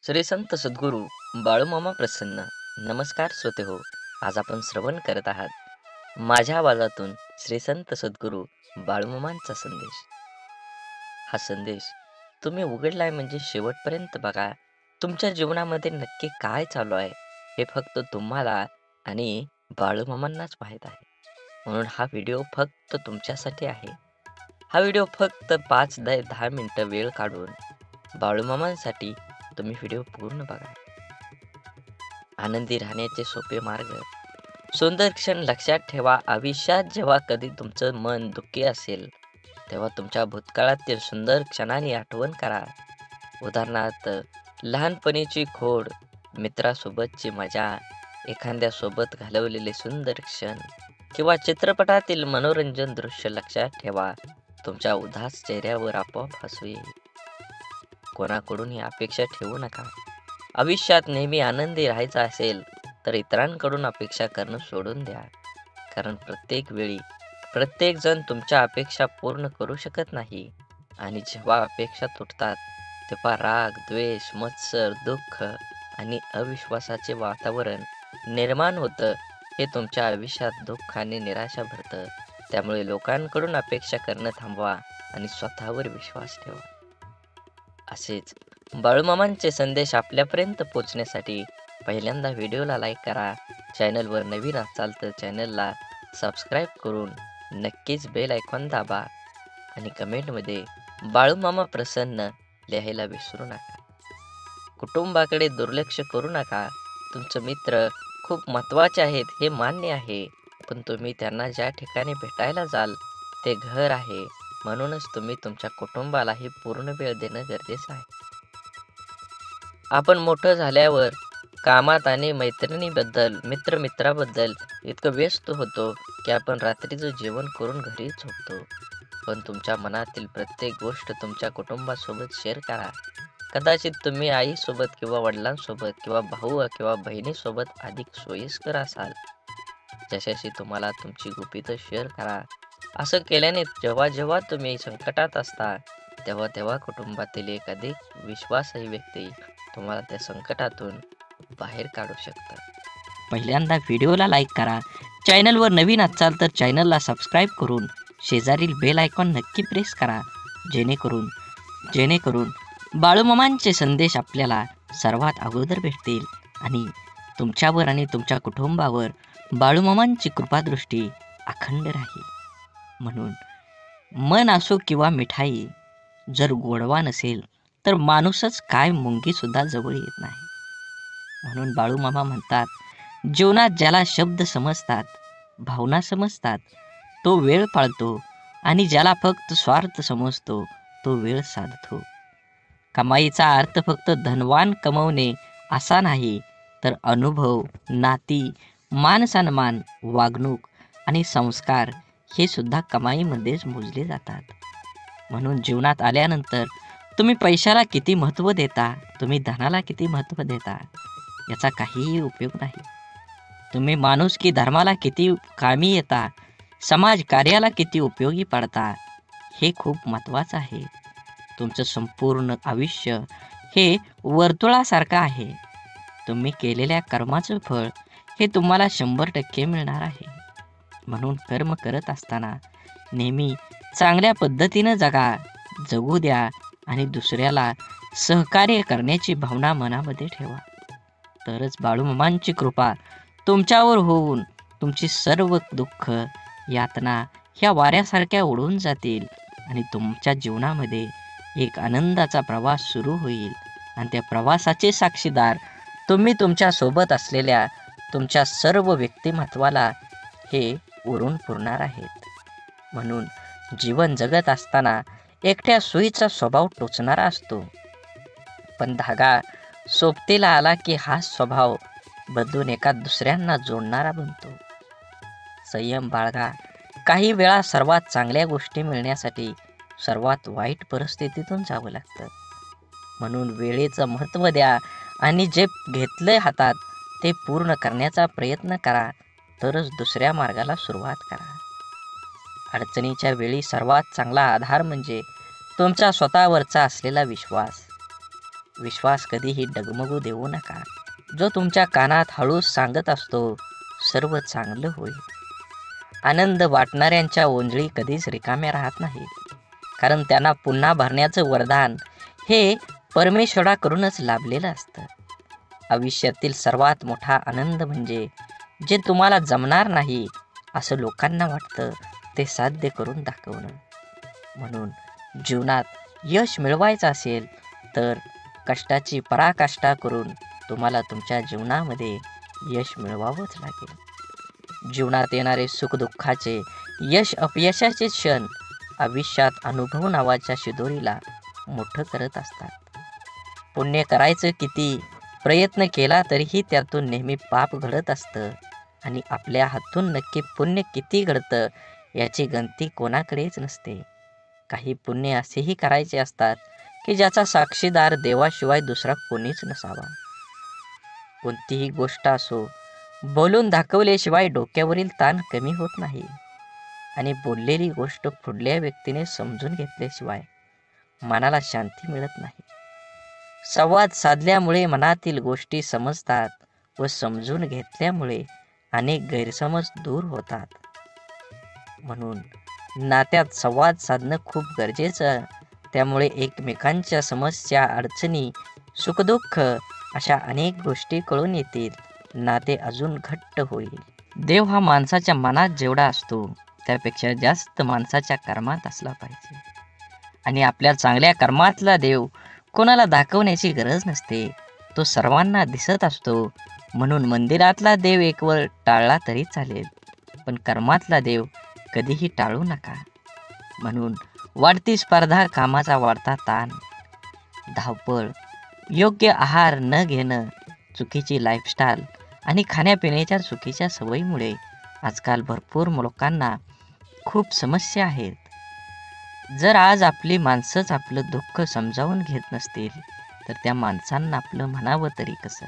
श्री संत सद्गुरू बाळूमामा प्रसन्न. नमस्कार श्रोते हो. आज आपण श्रवण करत आहात माझ्या आवाजातून श्री संत सद्गुरू बाळूमामांचा संदेश. हा संदेश तुम्ही उघडलाय म्हणजे शेवटपर्यंत बघा. तुमच्या जीवनामध्ये नक्की काय चालू आहे हे फक्त तुम्हाला आणि बाळूमामांनाच माहीत आहे. म्हणून हा व्हिडिओ फक्त तुमच्यासाठी आहे. हा व्हिडिओ फक्त 5-10 मिनिटं वेळ काढून बाळूमामांसाठी तुम्ही व्हिडिओ पूर्ण बघा. आनंदी राहण्याचे सोपे मार्ग, सुंदर क्षण लक्षात ठेवा. आयुष्यात जेव्हा कधी तुमचं मन दुःखी असेल तेव्हा तुमच्या भूतकाळातील सुंदर क्षणांनी आठवण करा. उदाहरणार्थ लहानपणीची खोड, मित्रासोबतची मजा, एखाद्यासोबत घालवलेले सुंदर क्षण किंवा चित्रपटातील मनोरंजन दृश्य लक्षात ठेवा. तुमच्या उदास चेहऱ्यावर आपोआप हसू येईल. कोणाकडूनही अपेक्षा ठेवू नका. आयुष्यात नेहमी आनंदी राहायचं असेल तर इतरांकडून अपेक्षा करणं सोडून द्या. कारण प्रत्येक वेळी प्रत्येक जण तुमच्या अपेक्षा पूर्ण करू शकत नाही. आणि जेव्हा अपेक्षा तुटतात तेव्हा राग, द्वेष, मत्सर, दुःख आणि अविश्वासाचे वातावरण निर्माण होतं. हे तुमच्या आयुष्यात दुःख आणि निराशा भरतं. त्यामुळे लोकांकडून अपेक्षा करणं थांबवा आणि स्वतःवर विश्वास ठेवा. असेच बाळूमामांचे संदेश आपल्यापर्यंत पोहोचण्यासाठी पहिल्यांदा व्हिडिओला लाईक करा. चॅनलवर नवीन असाल तर चॅनलला सबस्क्राईब करून नक्कीच बेल आयकॉन दाबा आणि कमेंटमध्ये बाळूमामा प्रसन्न लिहायला विसरू नका. कुटुंबाकडे दुर्लक्ष करू नका. तुमचे मित्र खूप महत्त्वाचे आहेत हे मान्य आहे, पण तुम्ही त्यांना ज्या ठिकाणी भेटायला जाल ते घर आहे. म्हणूनच तुम्ही तुमच्या कुटुंबालाही पूर्ण वेळ देणं गरजेचं आहे. आपण मोठं झाल्यावर कामात आणि मित्राबद्दल इतकं व्यस्त होतो की आपण रात्रीचं जेवण करून घरी झोपतो. पण तुमच्या मनातील प्रत्येक गोष्ट तुमच्या कुटुंबासोबत शेअर करा. कदाचित तुम्ही आईसोबत किंवा वडिलांसोबत किंवा भाऊ किंवा बहिणीसोबत अधिक सोयीस्कर असाल. ज्याच्याशी तुम्हाला तुमची गुपितं शेअर करा. असं केल्याने जेव्हा तुम्ही संकटात असता तेव्हा कुटुंबातील एक अधिक विश्वासार्ह व्यक्ती तुम्हाला त्या संकटातून बाहेर काढू शकतात. पहिल्यांदा व्हिडिओला लाईक करा. चॅनलवर नवीन असाल तर चॅनलला सबस्क्राईब करून शेजारील बेल आयकॉन नक्की प्रेस करा. जेणेकरून बाळूमामांचे संदेश आपल्याला सर्वात अगोदर भेटतील आणि तुमच्यावर आणि तुमच्या कुटुंबावर बाळूमामांची कृपादृष्टी अखंड राहील. म्हणून मन असो किंवा मिठाई, जर गोडवा नसेल तर माणूसच काय मुंगीसुद्धा जवळ येत नाही. म्हणून बाळूमामा म्हणतात, जीवनात ज्याला शब्द समजतात, भावना समजतात तो वेळ पाळतो आणि ज्याला फक्त स्वार्थ समजतो तो वेळ साधतो. कमाईचा अर्थ फक्त धनवान कमवणे असा नाही, तर अनुभव, नाती, मान-सन्मान, वागणूक आणि संस्कार हे सुद्धा कमाईमध्येच मोजले जातात. म्हणून जीवनात आल्यानंतर तुम्ही पैशाला किती महत्त्व देता, तुम्ही धनाला किती महत्त्व देता याचा काहीही उपयोग नाही. तुम्ही माणुसकी धर्माला किती कामी येता, समाज कार्याला किती उपयोगी पडता हे खूप महत्त्वाचं आहे. तुमचं संपूर्ण आयुष्य हे वर्तुळासारखं आहे. तुम्ही केलेल्या कर्माचं फळ हे तुम्हाला 100% मिळणार आहे. म्हणून कर्म करत असताना नेहमी चांगल्या पद्धतीनं जगू द्या आणि दुसऱ्याला सहकार्य करण्याची भावना मनामध्ये ठेवा. तरच बाळूमामांची कृपा तुमच्यावर होऊन तुमची सर्व दुःख, यातना ह्या वाऱ्यासारख्या उडून जातील आणि तुमच्या जीवनामध्ये एक आनंदाचा प्रवास सुरू होईल. आणि त्या प्रवासाचे साक्षीदार तुम्ही तुमच्या सोबत असलेल्या तुमच्या सर्व व्यक्तिमत्वाला हे उरून पुरणार आहेत. म्हणून जीवन जगत असताना एकट्या सुईचा स्वभाव टोचणारा असतो, पण धागा सोबतीला आला की हा स्वभाव बदलून एका दुसऱ्यांना जोडणारा बनतो. संयम बाळगा. काही वेळा सर्वात चांगल्या गोष्टी मिळण्यासाठी सर्वात वाईट परिस्थितीतून जावं लागतं. म्हणून वेळेचं महत्त्व द्या आणि जे घेतलंय हातात ते पूर्ण करण्याचा प्रयत्न करा. तरच दुसऱ्या मार्गाला सुरुवात करा. अडचणीच्या वेळी सर्वात चांगला आधार म्हणजे तुमचा स्वतःवरचा असलेला विश्वास. विश्वास कधीही डगमगू देऊ नका, जो तुमच्या कानात हळूच सांगत असतो सर्व चांगलं होईल. आनंद वाटणाऱ्यांच्या ओंजळी कधीच रिकाम्या राहत नाहीत, कारण त्यांना पुन्हा भरण्याचं वरदान हे परमेश्वराकडूनच लाभलेलं असतं. आयुष्यातील सर्वात मोठा आनंद म्हणजे जे तुम्हाला जमणार नाही असं लोकांना वाटतं ते साध्य करून दाखवणं. म्हणून जीवनात यश मिळवायचं असेल तर कष्टाची पराकाष्ठा करून तुम्हाला तुमच्या जीवनामध्ये यश मिळवावंच लागेल. जीवनात येणारे सुखदुःखाचे, यश अपयशाचे क्षण आयुष्यात अनुभव नावाच्या शिदोरीला मोठं करत असतात. पुण्य करायचं किती प्रयत्न केला तरीही त्यातून नेहमी पाप घडत असतं आणि आपल्या हातून नक्की पुण्य किती घडतं याची गणती कोणाकडेच नसते. काही पुण्य असेही करायचे असतात की ज्याचा साक्षीदार देवाशिवाय दुसरा कोणीच नसावा. कोणतीही गोष्ट असो, बोलून दाखवल्याशिवाय डोक्यावरील ताण कमी होत नाही आणि बोललेली गोष्ट पुढल्या व्यक्तीने समजून घेतल्याशिवाय मनाला शांती मिळत नाही. संवाद साधल्यामुळे मनातील गोष्टी समजतात व समजून घेतल्यामुळे अनेक गैरसमज दूर होतात. म्हणून नात्यात संवाद साधणं खूप गरजेचं. त्यामुळे एकमेकांच्या समस्या, अडचणी, सुखदुःख अशा अनेक गोष्टी कळून येतील. नाते अजून घट्ट होईल. देव हा माणसाच्या मनात जेवढा असतो त्यापेक्षा जास्त माणसाच्या कर्मात असला पाहिजे. आणि आपल्या चांगल्या कर्मातला देव कोणाला दाखवण्याची गरज नसते, तो सर्वांना दिसत असतो. म्हणून मंदिरातला देव एकवर टाळला तरी चालेल, पण कर्मातला देव कधीही टाळू नका. म्हणून वाढती स्पर्धा, कामाचा वाढता ताण, धावपळ, योग्य आहार न घेणं, चुकीची लाईफस्टाईल आणि खाण्यापिण्याच्या चुकीच्या सवयीमुळे आजकाल भरपूर लोकांना खूप समस्या आहेत. जर आज आपली माणसंच आपलं दुःख समजावून घेत नसतील तर त्या माणसांना आपलं म्हणावं तरी कसं?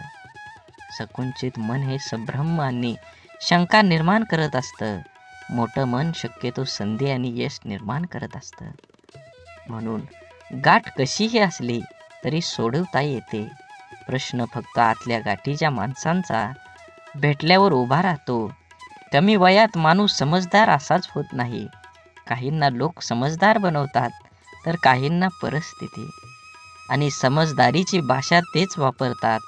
संकुचित मन हे संभ्रम आणि शंका निर्माण करत असतं. मोठं मन शक्यतो संधी आणि यश निर्माण करत असतं. म्हणून गाठ कशीही असली तरी सोडवता येते. प्रश्न फक्त आतल्या गाठीच्या माणसांचा भेटल्यावर उभा राहतो. कमी वयात माणूस समजदार असाच होत नाही. काहींना लोक समजदार बनवतात तर काहींना परिस्थिती. आणि समजदारीची भाषा तेच वापरतात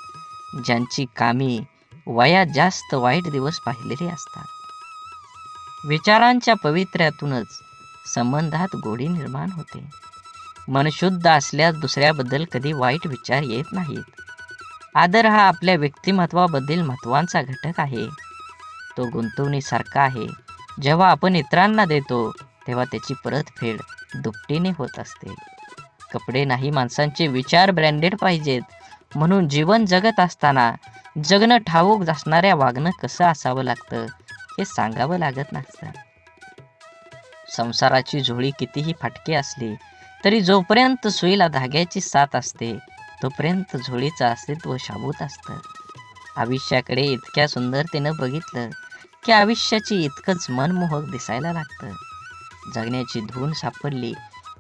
ज्यांची कामी वयात जास्त वाईट दिवस पाहिलेले असतात. विचारांच्या पवित्र्यातूनच संबंधात गोडी निर्माण होते. मन शुद्ध असल्यास दुसऱ्याबद्दल कधी वाईट विचार येत नाहीत. आदर हा आपल्या व्यक्तिमत्वाबद्दल महत्त्वाचा घटक आहे. तो गुंतवणुकीसारखा आहे. जेव्हा आपण इतरांना देतो तेव्हा त्याची परतफेड दुपटीने होत असते. कपडे नाही, माणसांचे विचार ब्रँडेड पाहिजेत. म्हणून जीवन जगत असताना जगणं ठाऊक असणाऱ्या वागणं कसं असावं लागतं हे सांगावं लागत नसतं. संसाराची झोळी कितीही फाटकी असली तरी जोपर्यंत सुईला धाग्याची साथ असते तोपर्यंत झोळीचं अस्तित्व शाबूत असतं. आयुष्याकडे इतक्या सुंदरतेनं बघितलं की आयुष्याची इतकंच मनमोहक दिसायला लागतं. जगण्याची धून सापडली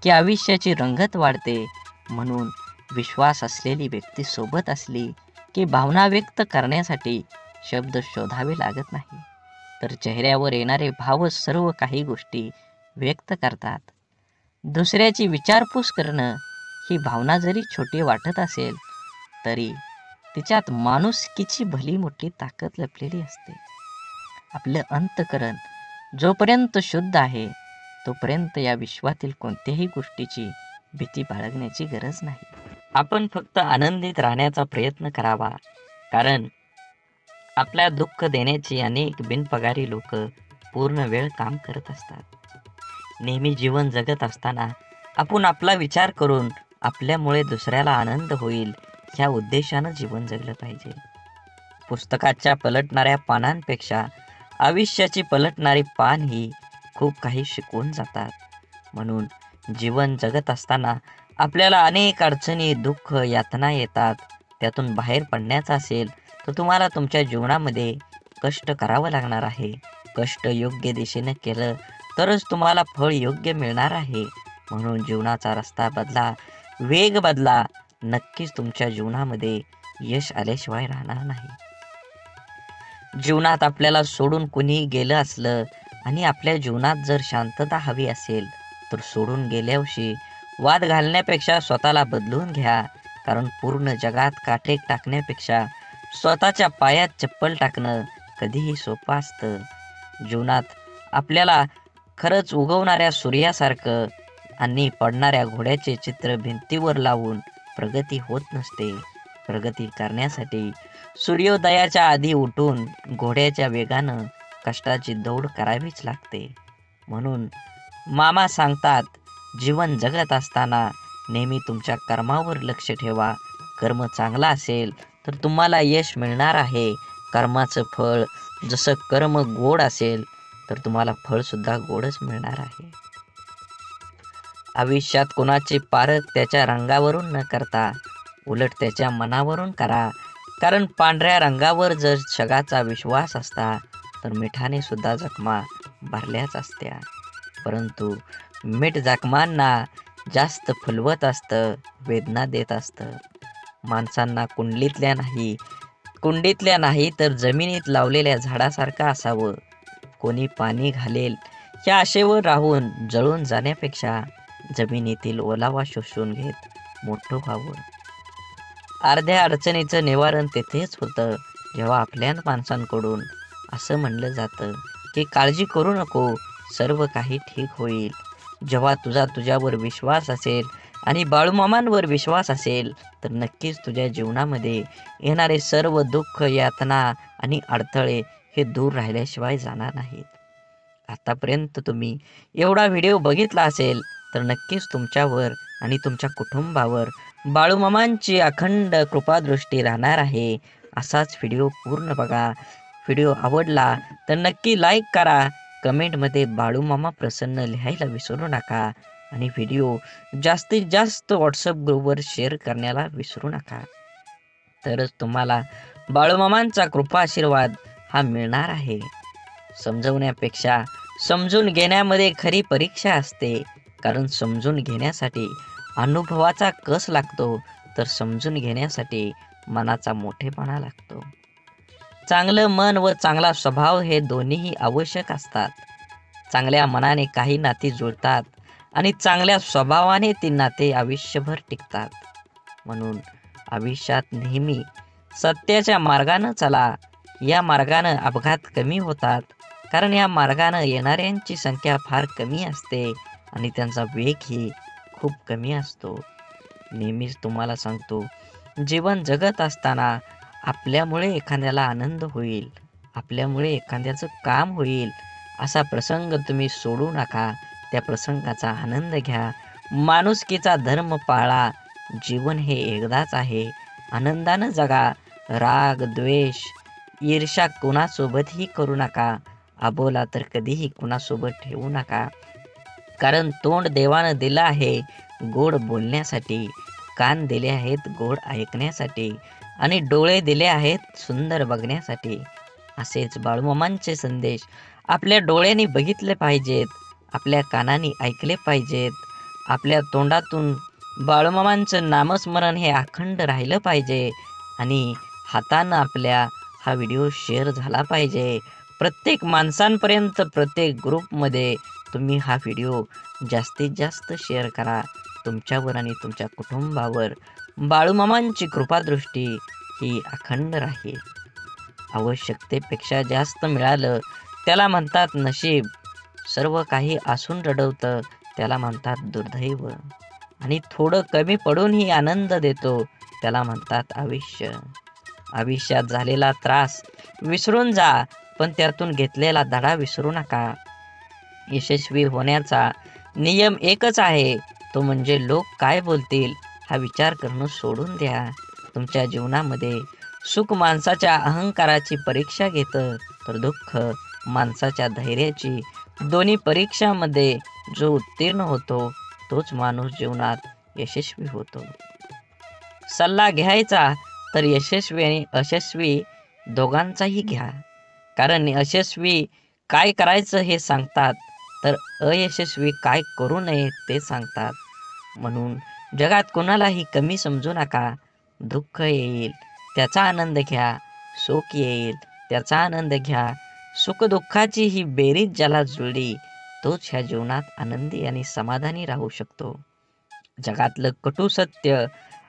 की आयुष्याची रंगत वाढते. म्हणून विश्वास असलेली व्यक्ती सोबत असली की भावना व्यक्त करण्यासाठी शब्द शोधावे लागत नाही, तर चेहऱ्यावर येणारे भावच सर्व काही गोष्टी व्यक्त करतात. दुसऱ्याची विचारपूस करणं ही भावना जरी छोटी वाटत असेल तरी तिच्यात माणुसकीची भली मोठी ताकद लपलेली असते. आपलं अंतःकरण जोपर्यंत शुद्ध आहे तोपर्यंत या विश्वातील कोणत्याही गोष्टीची भीती बाळगण्याची गरज नाही. आपण फक्त आनंदित राहण्याचा प्रयत्न करावा, कारण आपल्या दुःख देण्याची अनेक बिनपगारी लोक पूर्ण वेळ काम करत असतात. नेहमी जीवन जगत असताना आपण आपला विचार करून आपल्यामुळे दुसऱ्याला आनंद होईल ह्या उद्देशानं जीवन जगलं पाहिजे. पुस्तकाच्या पलटणाऱ्या पानांपेक्षा आयुष्याची पलटणारी पान ही खूप काही शिकवून जातात. म्हणून जीवन जगत असताना आपल्याला अनेक अडचणी, दुःख, यातना येतात. त्यातून बाहेर पडण्याचं असेल तर तुम्हाला तुमच्या जीवनामध्ये कष्ट करावं लागणार आहे. कष्ट योग्य दिशेनं केलं तरच तुम्हाला फळ योग्य मिळणार आहे. म्हणून जीवनाचा रस्ता बदला, वेग बदला नक्कीच तुमच्या जीवनामध्ये यश आल्याशिवाय राहणार नाही. जीवनात आपल्याला सोडून कुणीही गेलं असलं आणि आपल्या जीवनात जर शांतता हवी असेल तर सोडून गेल्यावर्षी वाद घालण्यापेक्षा स्वतःला बदलून घ्या. कारण पूर्ण जगात काटे टाकण्यापेक्षा स्वतःच्या पायात चप्पल टाकणं कधीही सोपं असतं. जीवनात आपल्याला खरंच उगवणाऱ्या सूर्यासारखं आणि पडणाऱ्या घोड्याचे चित्र भिंतीवर लावून प्रगती होत नसते. प्रगती करण्यासाठी सूर्योदयाच्या आधी उठून घोड्याच्या वेगानं कष्टाची दौड करावीच लागते. म्हणून मामा सांगतात, जीवन जगत असताना नेहमी तुमच्या कर्मावर लक्ष ठेवा. कर्म चांगला असेल तर तुम्हाला यश मिळणार आहे. कर्माचं फळ जसं कर्म गोड असेल तर तुम्हाला फळसुद्धा गोडच मिळणार आहे. आयुष्यात कोणाचे पारख त्याच्या रंगावरून न करता उलट त्याच्या मनावरून करा. कारण पांढऱ्या रंगावर जर जगाचा विश्वास असता तर मिठाने सुद्धा जखमा भरल्याच असत्या. परंतु मीठ जखमांना जास्त फुलवत असतं, वेदना देत असतं. माणसांना कुंडीतल्या नाही तर जमिनीत लावलेल्या झाडासारखं असावं. कोणी पाणी घालेल या आशेवर राहून जळून जाण्यापेक्षा जमिनीतील ओलावा शोषून घेत मोठं व्हावं. अर्ध्या अडचणीचं निवारण तेथेच होतं जेव्हा आपल्या माणसांकडून असं म्हणलं जातं की काळजी करू नको, सर्व काही ठीक होईल. जेव्हा तुझ्यावर विश्वास असेल आणि बाळूमामांवर विश्वास असेल तर नक्कीच तुझ्या जीवनामध्ये येणारे सर्व दुःख, यातना आणि अडथळे हे दूर राहिल्याशिवाय जाणार नाहीत. आतापर्यंत तुम्ही एवढा व्हिडिओ बघितला असेल तर नक्कीच तुमच्यावर आणि तुमच्या कुटुंबावर बाळूमामांची अखंड कृपादृष्टी राहणार आहे. असाच व्हिडिओ पूर्ण बघा. व्हिडिओ आवडला तर नक्की लाईक करा. कमेंटमध्ये बाळूमामा प्रसन्न लिहायला विसरू नका आणि व्हिडिओ जास्तीत जास्त व्हॉट्सअप ग्रुपवर शेअर करण्याला विसरू नका. तरच तुम्हाला बाळूमामांचा कृपा आशीर्वाद हा मिळणार आहे. समजवण्यापेक्षा समजून घेण्यामध्ये खरी परीक्षा असते. कारण समजून घेण्यासाठी अनुभवाचा कस लागतो तर समजून घेण्यासाठी मनाचा मोठेपणा लागतो. चांगलं मन व चांगला स्वभाव हे दोन्हीही आवश्यक असतात. चांगल्या मनाने काही नाती जुळतात आणि चांगल्या स्वभावाने ती नाते आयुष्यभर टिकतात. म्हणून आयुष्यात नेहमी सत्याच्या मार्गानं चला. या मार्गानं अपघात कमी होतात. कारण या मार्गानं येणाऱ्यांची संख्या फार कमी असते आणि त्यांचा वेगही खूप कमी असतो. नेहमीच तुम्हाला सांगतो, जीवन जगत असताना आपल्यामुळे एखाद्याला आनंद होईल, आपल्यामुळे एखाद्याचं काम होईल असा प्रसंग तुम्ही सोडू नका. त्या प्रसंगाचा आनंद घ्या. माणुसकीचा धर्म पाळा. जीवन हे एकदाच आहे. आनंदानं जगा. राग, द्वेष, ईर्ष्या कुणासोबतही करू नका. अबोला तर कधीही कुणासोबत ठेवू नका. कारण तोंड देवानं दिलं आहे गोड बोलण्यासाठी, कान दिले आहेत गोड ऐकण्यासाठी आणि डोळे दिले आहेत सुंदर बघण्यासाठी. असेच बाळूमामांचे संदेश आपल्या डोळ्यांनी बघितले पाहिजेत, आपल्या कानांनी ऐकले पाहिजेत. आपल्या तोंडातून बाळूमामांचं नामस्मरण हे अखंड राहिलं पाहिजे आणि हातानं आपल्या हा व्हिडिओ शेअर झाला पाहिजे. प्रत्येक माणसांपर्यंत, प्रत्येक ग्रुपमध्ये तुम्ही हा व्हिडिओ जास्तीत जास्त शेअर करा. तुमच्यावर आणि तुमच्या कुटुंबावर बाळूमामांची कृपादृष्टी ही अखंड राहील. आवश्यकतेपेक्षा जास्त मिळालं त्याला म्हणतात नशीब. सर्व काही असून रडवतं त्याला म्हणतात दुर्दैव. आणि थोडं कमी पडूनही आनंद देतो त्याला म्हणतात आयुष्य. आयुष्यात झालेला त्रास विसरून जा, पण त्यातून घेतलेला धडा विसरू नका. यशस्वी होण्याचा नियम एकच आहे, तो म्हणजे लोक काय बोलतील हा विचार करणं सोडून द्या. तुमच्या जीवनामध्ये सुख माणसाच्या अहंकाराची परीक्षा घेतं तर दुःख माणसाच्या धैर्याची. दोन्ही परीक्षामध्ये जो उत्तीर्ण होतो तोच माणूस जीवनात यशस्वी होतो. सल्ला घ्यायचा तर यशस्वी आणि अयशस्वी दोघांचाही घ्या. कारण यशस्वी काय करायचं हे सांगतात तर अयशस्वी काय करू नये ते सांगतात. म्हणून जगात कोणालाही कमी समजू नका. दुःख येईल त्याचा आनंद घ्या, सुख येईल त्याचा आनंद घ्या. सुखदुःखाची ही बेरीज ज्याला जुळली तोच ह्या जीवनात आनंदी आणि समाधानी राहू शकतो. जगातलं कटू सत्य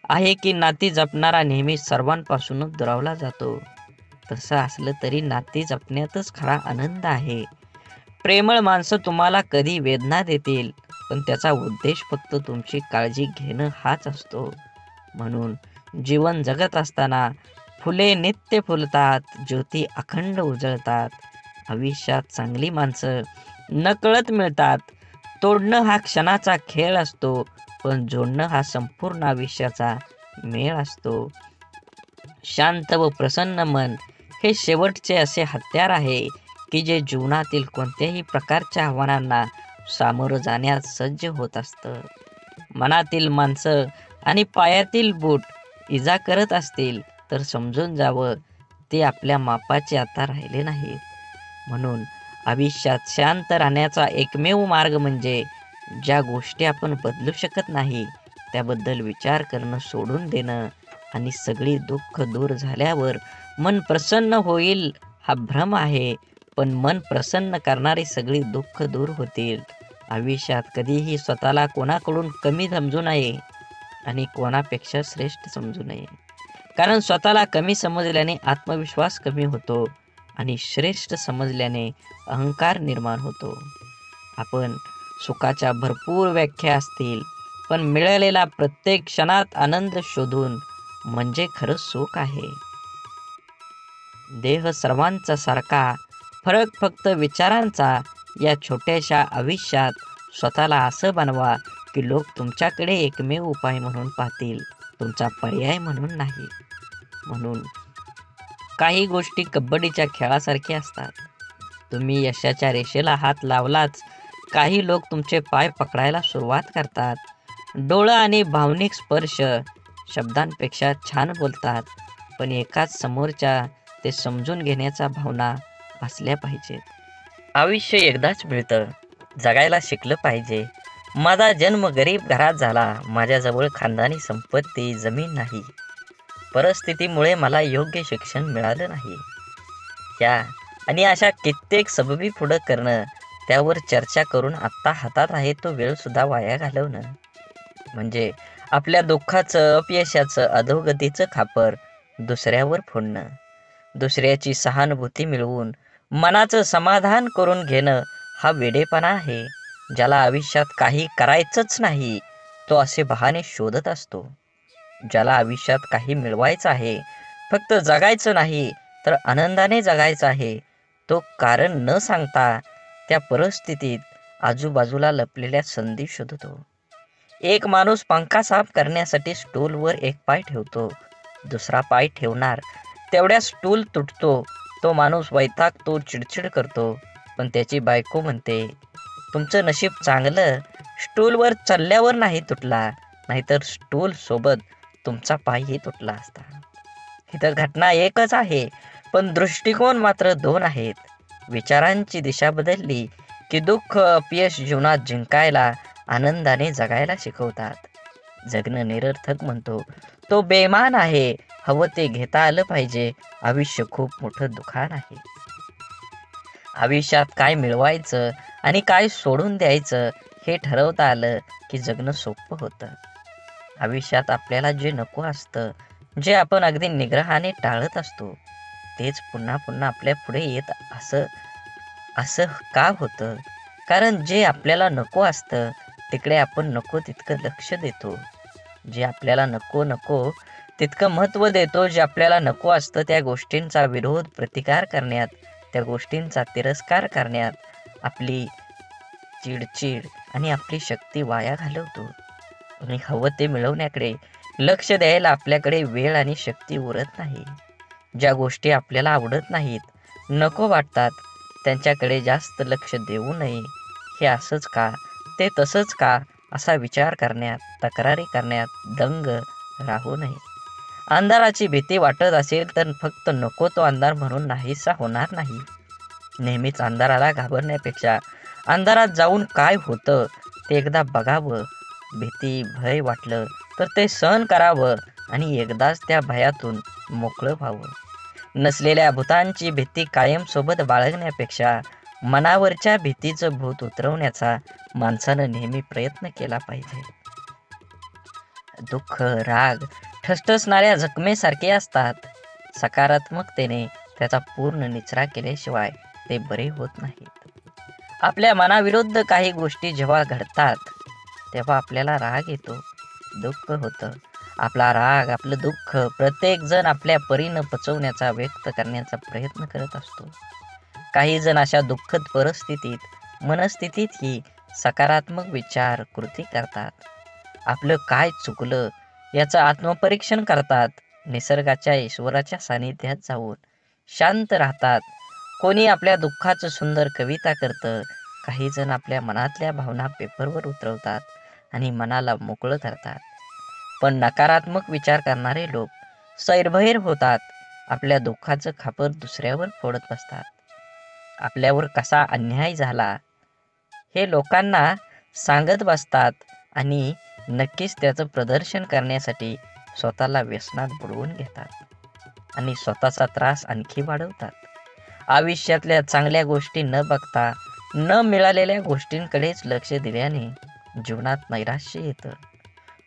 आहे की नाती जपणारा नेहमी सर्वांपासूनच दुरावला जातो. तसं असलं तरी नाती जपण्यातच खरा आनंद आहे. प्रेमळ माणसं तुम्हाला कधी वेदना देतील, पण त्याचा उद्देश फक्त तुमची काळजी घेणं हाच असतो. म्हणून जीवन जगत असताना फुले नित्य फुलतात, ज्योती अखंड उजळतात. आयुष्यात चांगली माणसं नकळत मिळतात. तोडणं हा क्षणाचा खेळ असतो, पण जोडणं हा संपूर्ण आयुष्याचा मेळ असतो. शांत व प्रसन्न मन हे शेवटचे असे हत्यार आहे की जे जीवनातील कोणत्याही प्रकारच्या आव्हानांना सामोरं जाण्यास सज्ज होत असतं. मनातील माणसं आणि पायातील बूट इजा करत असतील तर समजून जावं ते आपल्या मापाचे आता राहिले नाहीत. म्हणून आयुष्यात शांत राहण्याचा एकमेव मार्ग म्हणजे ज्या गोष्टी आपण बदलू शकत नाही त्याबद्दल विचार करणं सोडून देणं आणि सगळी दुःख दूर झाल्यावर मन प्रसन्न होईल हा भ्रम आहे. पण मन प्रसन्न करणारी सगळी दुःख दूर होतील. आयुष्यात कधीही स्वतःला कोणाकडून कमी समजू नये आणि कोणापेक्षा श्रेष्ठ समजू नये. कारण स्वतःला कमी समजल्याने आत्मविश्वास कमी होतो आणि श्रेष्ठ समजल्याने अहंकार निर्माण होतो. आपण सुखाच्या भरपूर व्याख्या असतील, पण मिळालेला प्रत्येक क्षणात आनंद शोधून म्हणजे खरं सुख आहे. देह सर्वांचा सारखा, फरक फक्त विचारांचा. या छोट्याशा आयुष्यात स्वतःला असं बनवा की लोक तुमच्याकडे एकमेव उपाय म्हणून पाहतील, तुमचा पर्याय म्हणून नाही. म्हणून काही गोष्टी कबड्डीच्या खेळासारख्या असतात. तुम्ही यशाच्या रेषेला हात लावलाच काही लोक तुमचे पाय पकडायला सुरुवात करतात. डोळं आणि भावनिक स्पर्श शब्दांपेक्षा छान बोलतात, पण एकाच समोरच्या ते समजून घेण्याच्या भावना असल्या पाहिजेत. आयुष्य एकदाच मिळतं, जगायला शिकलं पाहिजे. माझा जन्म गरीब घरात झाला, माझ्याजवळ खानदानी संपत्ती जमीन नाही, परिस्थितीमुळे मला योग्य शिक्षण मिळालं नाही. या आणि अशा कित्येक सबबी पुढं करणं, त्यावर चर्चा करून आत्ता हातात आहे तो वेळ सुद्धा वाया घालवणं म्हणजे आपल्या दुःखाचं, अपयशाचं, अधोगतीचं खापर दुसऱ्यावर फोडणं. दुसऱ्याची सहानुभूती मिळवून मनाचं समाधान करून घेणं हा वेडेपणा आहे. ज्याला आयुष्यात काही करायचंच नाही तो असे बहाणे शोधत असतो. ज्याला आयुष्यात काही मिळवायचं आहे, फक्त जगायचं नाही तर आनंदाने जगायचं आहे, तो कारण न सांगता त्या परिस्थितीत आजूबाजूला लपलेल्या संधी शोधतो. एक माणूस पंखा साफ करण्यासाठी स्टूलवर एक पाय ठेवतो, दुसरा पाय ठेवणार तेवढ्या स्टूल तुटतो. तो माणूस वैतागतो, चिडचिड करतो, पण त्याची बायको म्हणते, तुमचं नशीब चांगलं, स्टूलवर चढल्यावर नाही तुटला, नाहीतर स्टूल सोबत तुमचा पायही तुटला असता. इथं घटना एकच आहे, पण दृष्टिकोन मात्र दोन आहेत. विचारांची दिशा बदलली की दुःख, अपयश जीवनात जिंकायला, आनंदाने जगायला शिकवतात. जगणं निरर्थक म्हणतो तो बेमान आहे. हवं ते घेता आलं पाहिजे. आयुष्य खूप मोठं दुकान आहे. आयुष्यात काय मिळवायचं आणि काय सोडून द्यायचं हे ठरवता आलं की जगणं सोपं होतं. आयुष्यात आपल्याला जे नको असतं, जे आपण अगदी निग्रहाने टाळत असतो, तेच पुन्हा पुन्हा आपल्या पुढे येत असं का होतं? कारण जे आपल्याला नको असतं तिकडे आपण नको तितकं लक्ष देतो. जे आपल्याला नको तितकं महत्त्व देतो. जे आपल्याला नको असतं त्या गोष्टींचा विरोध, प्रतिकार करण्यात, त्या गोष्टींचा तिरस्कार करण्यात आपली चिडचिड आणि आपली शक्ती वाया घालवतो. आणि हवं ते मिळवण्याकडे लक्ष द्यायला आपल्याकडे वेळ आणि शक्ती उरत नाही. ज्या गोष्टी आपल्याला आवडत नाहीत, नको वाटतात, त्यांच्याकडे जास्त लक्ष देऊ नये. हे असंच का, ते तसंच का असा विचार करण्यात, तक्रारी करण्यात दंग राहू नये. अंधाराची भीती वाटत असेल तर फक्त नको तो अंधार म्हणून नाहीसा होणार नाही. नेहमीच अंधाराला घाबरण्यापेक्षा अंधारात जाऊन काय होतं ते एकदा बघावं. भीती, भय वाटलं तर ते सहन करावं आणि एकदाच त्या भयातून मोकळं व्हावं. नसलेल्या भूतांची भीती कायम सोबत बाळगण्यापेक्षा मनावरच्या भीतीचं भूत उतरवण्याचा माणसानं नेहमी प्रयत्न केला पाहिजे. दुःख, राग ठसठसणाऱ्या जखमेसारखे असतात. सकारात्मकतेने त्याचा पूर्ण निचरा केल्याशिवाय ते बरे होत नाहीत. आपल्या मनाविरुद्ध काही गोष्टी जेव्हा घडतात तेव्हा आपल्याला राग येतो, दुःख होतं. आपला राग, आपलं दुःख प्रत्येक जण आपल्या परीनं पचवण्याचा, व्यक्त करण्याचा प्रयत्न करत असतो. काही जण अशा दुःखद मनस्थितीतही सकारात्मक विचार, कृती करतात. आपलं काय चुकलं याचं आत्मपरीक्षण करतात. निसर्गाच्या, ईश्वराच्या सानिध्यात जाऊन शांत राहतात. कोणी आपल्या दुःखाचं सुंदर कविता करतं. काही जण आपल्या मनातल्या भावना पेपरवर उतरवतात आणि मनाला मोकळं करतात. पण नकारात्मक विचार करणारे लोक सैरभैर होतात. आपल्या दुःखाचं खापर दुसऱ्यावर फोडत बसतात. आपल्यावर कसा अन्याय झाला हे लोकांना सांगत बसतात आणि नक्कीच त्याचं प्रदर्शन करण्यासाठी स्वतःला व्यसनात बुडवून घेतात आणि स्वतःचा त्रास आणखी वाढवतात. आयुष्यातल्या चांगल्या गोष्टी न बघता न मिळालेल्या गोष्टींकडेच लक्ष दिल्याने जीवनात नैराश्य येतं,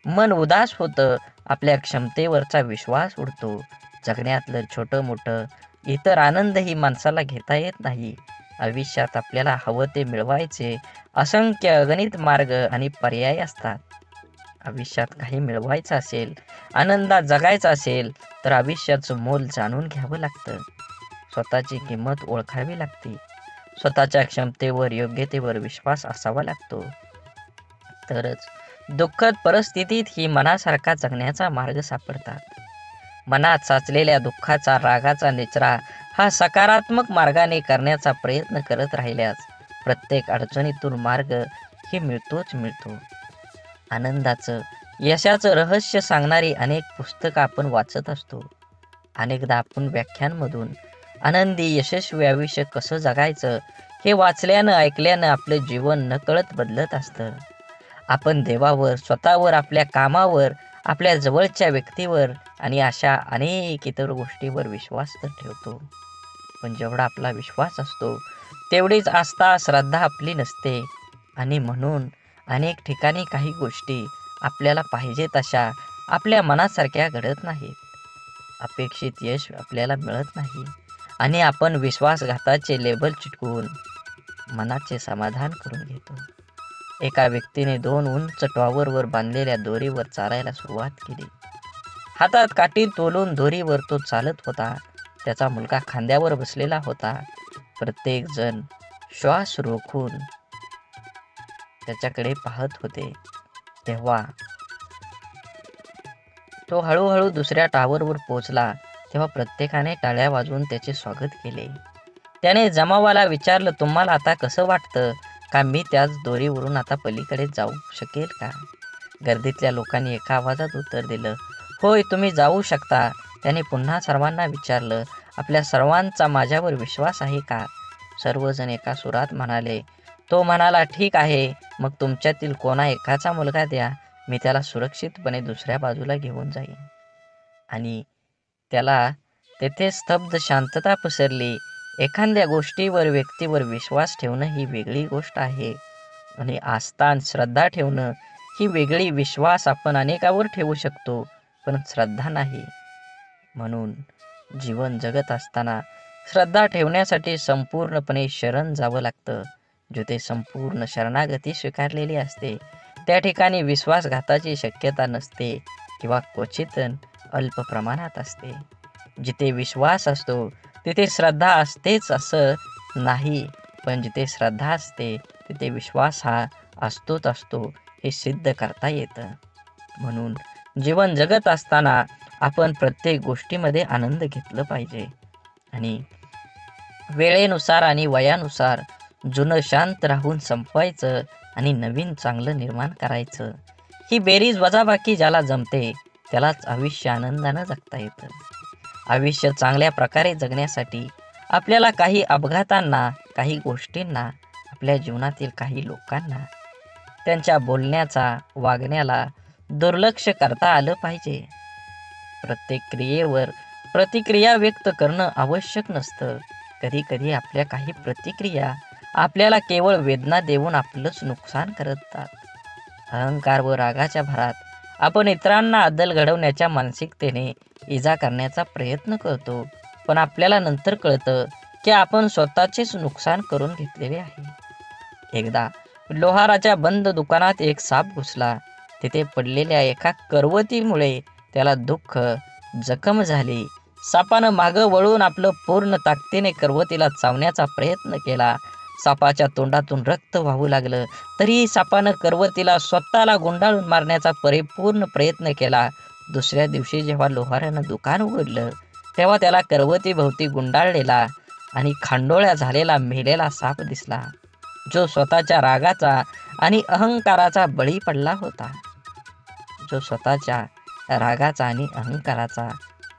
मन उदास होतं, आपल्या क्षमतेवरचा विश्वास उडतो. जगण्यातलं छोटं मोठं इतर आनंदही माणसाला घेता येत नाही. आयुष्यात आपल्याला हवं ते मिळवायचे असंख्य अगणित मार्ग आणि पर्याय असतात. आयुष्यात काही मिळवायचं असेल, आनंदात जगायचं असेल तर आयुष्याचं मोल जाणून घ्यावं लागतं. स्वतःची किंमत ओळखावी लागते. स्वतःच्या क्षमतेवर, योग्यतेवर विश्वास असावा लागतो. तरच दुःखद परिस्थितीत ही मनासारखा जगण्याचा मार्ग सापडतात. मनात साचलेल्या दुःखाचा, रागाचा निचरा हा सकारात्मक मार्गाने करण्याचा प्रयत्न करत राहिल्यास प्रत्येक अडचणीतून मार्ग ही मिळतोच मिळतो. आनंदाचं, यशाचं रहस्य सांगणारी अनेक पुस्तकं आपण वाचत असतो. अनेकदा आपण व्याख्यानमधून आनंदी, यशस्वी आयुष्य कसं जगायचं हे वाचल्यानं, ऐकल्यानं आपलं जीवन नकळत बदलत असतं. आपण देवावर, स्वतःवर, आपल्या कामावर, आपल्या जवळच्या व्यक्तीवर आणि अशा अनेक इतर गोष्टीवर विश्वास तर ठेवतो. पण जेवढा आपला विश्वास असतो तेवढीच आस्था, श्रद्धा आपली नसते आणि म्हणून अनेक ठिकाणी काही गोष्टी आपल्याला पाहिजे तशा आपल्या मनासारख्या घडत नाहीत. अपेक्षित यश आपल्याला मिळत नाही आणि आपण विश्वासघाताचे लेबल चिटकवून मनाचे समाधान करून घेतो. एका व्यक्तीने 2 उंच टॉवरवर बांधलेल्या दोरीवर चालायला सुरुवात केली. हातात काठी तोलून दोरीवर तो चालत होता. त्याचा मुलगा खांद्यावर बसलेला होता. प्रत्येक जण श्वास रोखून त्याच्याकडे पाहत होते. तेव्हा तो हळूहळू दुसऱ्या टॉवरवर पोहोचला. तेव्हा प्रत्येकाने टाळ्या वाजवून त्याचे स्वागत केले. त्याने जमावाला विचारलं, तुम्हाला आता कसं वाटतं? का मी त्याच दोरीवरून आता पलीकडे जाऊ शकेल का? गर्दीतल्या लोकांनी एका आवाजात उत्तर दिलं, होय, तुम्ही जाऊ शकता. त्याने पुन्हा सर्वांना विचारलं, आपल्या सर्वांचा माझ्यावर विश्वास आहे का? सर्वजण एका सुरात म्हणाले. तो म्हणाला, ठीक आहे, मग तुमच्यातील कोणा एकाचा मुलगा द्या, मी त्याला सुरक्षितपणे दुसऱ्या बाजूला घेऊन जाईन. आणि त्याला तेथे स्तब्ध शांतता पसरली. एखाद्या गोष्टीवर, व्यक्तीवर विश्वास ठेवणं ही वेगळी गोष्ट आहे आणि आस्था आणि श्रद्धा ठेवणं ही वेगळी. विश्वास आपण अनेकावर ठेवू शकतो पण श्रद्धा नाही. म्हणून जीवन जगत असताना श्रद्धा ठेवण्यासाठी संपूर्णपणे शरण जावं लागतं. जिथे संपूर्ण शरणागती स्वीकारलेली असते त्या ठिकाणी विश्वासघाताची शक्यता नसते किंवा क्वचित अल्प प्रमाणात असते. जिथे विश्वास असतो तिथे श्रद्धा असतेच असं नाही, पण जिथे श्रद्धा असते तिथे विश्वास हा असतोच असतो हे सिद्ध करता येतं. म्हणून जीवन जगत असताना आपण प्रत्येक गोष्टीमध्ये आनंद घेतलं पाहिजे आणि वेळेनुसार आणि वयानुसार जुनं शांत राहून संपवायचं आणि नवीन चांगलं निर्माण करायचं. ही बेरीज वजाबाकी ज्याला जमते त्यालाच आयुष्य आनंदानं जगता येतं. आयुष्य चांगल्या प्रकारे जगण्यासाठी आपल्याला काही अपघातांना, काही गोष्टींना, आपल्या जीवनातील काही लोकांना त्यांच्या बोलण्याचा वागण्याला दुर्लक्ष करता आलं पाहिजे. प्रत्येक क्रियेवर प्रतिक्रिया व्यक्त करणं आवश्यक नसतं. कधी कधी आपल्या काही प्रतिक्रिया आपल्याला केवळ वेदना देऊन आपलंच नुकसान करतात. अहंकार व रागाच्या भरात आपण इतरांना अद्दल घडवण्याच्या मानसिकतेने इजा करण्याचा प्रयत्न करतो, पण आपल्याला नंतर कळतं की आपण स्वतःचेच नुकसान करून घेतलेले आहे. एकदा लोहाराच्या बंद दुकानात एक साप घुसला. तिथे पडलेल्या एका करवतीमुळे त्याला दुःख जखम झाली. सापानं मागं वळून आपलं पूर्ण ताकदीने करवतीला चावण्याचा प्रयत्न केला. सापाच्या तोंडातून रक्त वाहू लागलं, तरीही सापानं करवतीला स्वतःला गुंडाळून मारण्याचा परिपूर्ण प्रयत्न केला. दुसऱ्या दिवशी जेव्हा लोहारानं दुकान उघडलं, तेव्हा त्याला करवतीभोवती गुंडाळलेला आणि खांडोळ्या झालेला मेलेला साप दिसला, जो स्वतःच्या रागाचा आणि अहंकाराचा बळी पडला होता.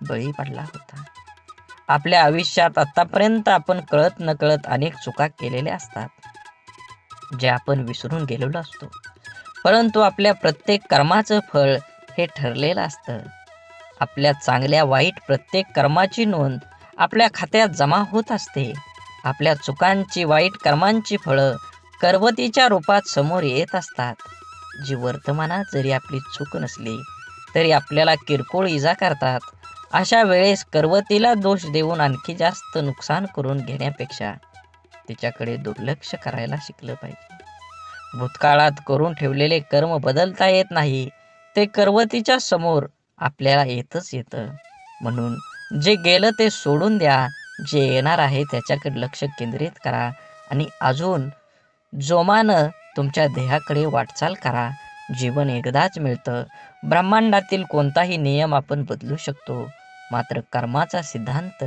बळी पडला होता. आपल्या आयुष्यात आतापर्यंत आपण कळत नकळत अनेक चुका केलेल्या असतात, जे आपण विसरून गेलेलो असतो. परंतु आपल्या प्रत्येक कर्माचं फळ हे ठरलेलं असतं. आपल्या चांगल्या वाईट प्रत्येक कर्माची नोंद आपल्या खात्यात जमा होत असते. आपल्या चुकांची, वाईट कर्मांची फळं करवतीच्या रूपात समोर येत असतात, जी वर्तमानात जरी आपली चूक नसली तरी आपल्याला किरकोळ इजा करतात. अशा वेळेस करवतीला दोष देऊन आणखी जास्त नुकसान करून घेण्यापेक्षा तिच्याकडे दुर्लक्ष करायला शिकलं पाहिजे. भूतकाळात करून ठेवलेले कर्म बदलता येत नाही, ते करवतीच्या समोर आपल्याला येतच येतं. म्हणून जे गेलं ते सोडून द्या, जे येणार आहे त्याच्याकडे लक्ष केंद्रित करा आणि अजून जोमानं तुमच्या ध्येयाकडे वाटचाल करा. जीवन एकदाच मिळतं. ब्रह्मांडातील कोणताही नियम आपण बदलू शकतो, मात्र कर्माचा सिद्धांत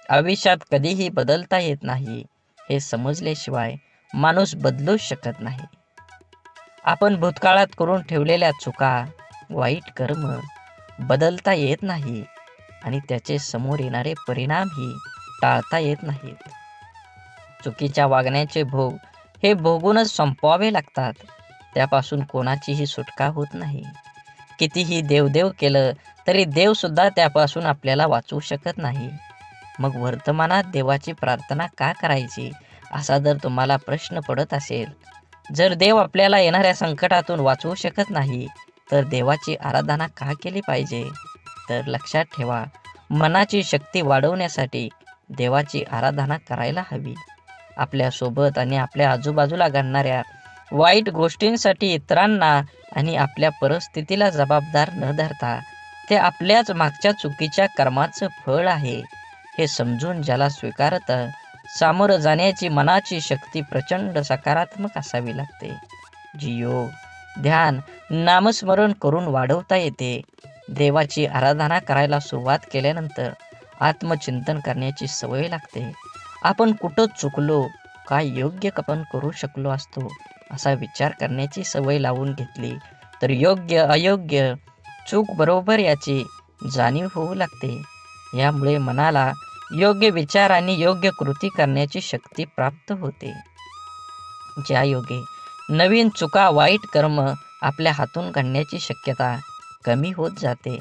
आयुष्यात कधीही बदलता येत नाही. हे समजल्याशिवाय माणूस बदलूच शकत नाही. आपण भूतकाळात करून ठेवलेल्या चुका, वाईट कर्म बदलता येत नाही आणि त्याचे समोर येणारे परिणामही टाळता येत नाहीत. चुकीच्या वागण्याचे भोग हे भोगूनच संपवावे लागतात. त्यापासून कोणाचीही सुटका होत नाही. कितीही देवदेव केलं तरी देवसुद्धा त्यापासून आपल्याला वाचवू शकत नाही. मग वर्तमानात देवाची प्रार्थना का करायची, असा जर तुम्हाला प्रश्न पडत असेल, जर देव आपल्याला येणाऱ्या संकटातून वाचवू शकत नाही तर देवाची आराधना का केली पाहिजे? तर लक्षात ठेवा, मनाची शक्ती वाढवण्यासाठी देवाची आराधना करायला हवी. आपल्यासोबत आणि आपल्या आजूबाजूला घडणाऱ्या वाईट गोष्टींसाठी इतरांना आणि आपल्या परिस्थितीला जबाबदार न धरता ते आपल्याच मागच्या चुकीच्या कर्माचं फळ आहे हे समजून ज्याला स्वीकारतं, सामोरं जाण्याची मनाची शक्ती प्रचंड सकारात्मक असावी लागते, जी योग, ध्यान, नामस्मरण करून वाढवता येते. देवाची आराधना करायला सुरुवात केल्यानंतर आत्मचिंतन करण्याची सवय लागते. आपण कुठं चुकलो, काय योग्य आपण करू शकलो असतो, असा विचार करण्याची सवय लावून घेतली तर योग्य अयोग्य, चूक बरोबर याची जाणीव होऊ लागते. यामुळे मनाला योग्य विचार आणि योग्य कृती करण्याची शक्ती प्राप्त होते. ज्या योगे नवीन चुका, वाईट कर्म आपल्या हातून घडण्याची शक्यता कमी होत जाते.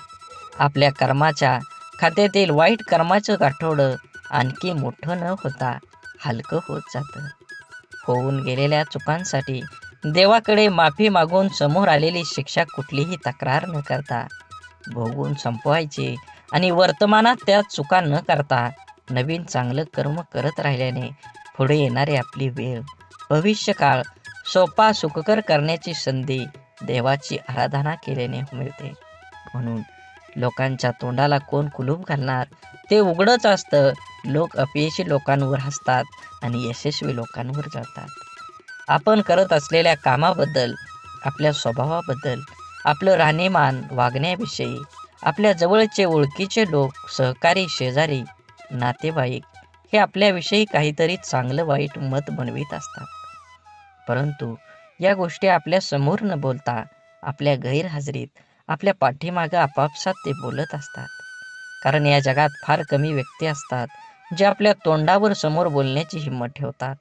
आपल्या कर्माच्या खात्यातील वाईट कर्माचं गाठोडं आणखी मोठं न होता हलकं होत जातं. होऊन गेलेल्या चुकांसाठी देवाकडे माफी मागून समोर आलेली शिक्षा कुठलीही तक्रार न करता भोगून संपवायची आणि वर्तमानात त्या चुका न करता नवीन चांगलं कर्म करत राहिल्याने पुढे येणारी आपली वेळ, भविष्यकाळ सोपा सुखकर करण्याची संधी देवाची आराधना केल्याने मिळते. म्हणून लोकांच्या तोंडाला कोण कुलूप घालणार, ते उघडच असतं. लोक अपयशी लोकांवर हसतात आणि यशस्वी लोकांवर जळतात. आपण करत असलेल्या कामाबद्दल, आपल्या स्वभावाबद्दल, आपलं राहणीमान, वागण्याविषयी आपल्या जवळचे ओळखीचे लोक, सहकारी, शेजारी, नातेवाईक हे आपल्याविषयी काहीतरी चांगलं वाईट मत बनवित असतात. परंतु या गोष्टी आपल्या समोर न बोलता आपल्या गैरहजेरीत, आपल्या पाठीमागं आपापसात ते बोलत असतात. कारण या जगात फार कमी व्यक्ती असतात जे आपल्या तोंडावर समोर बोलण्याची हिंमत ठेवतात.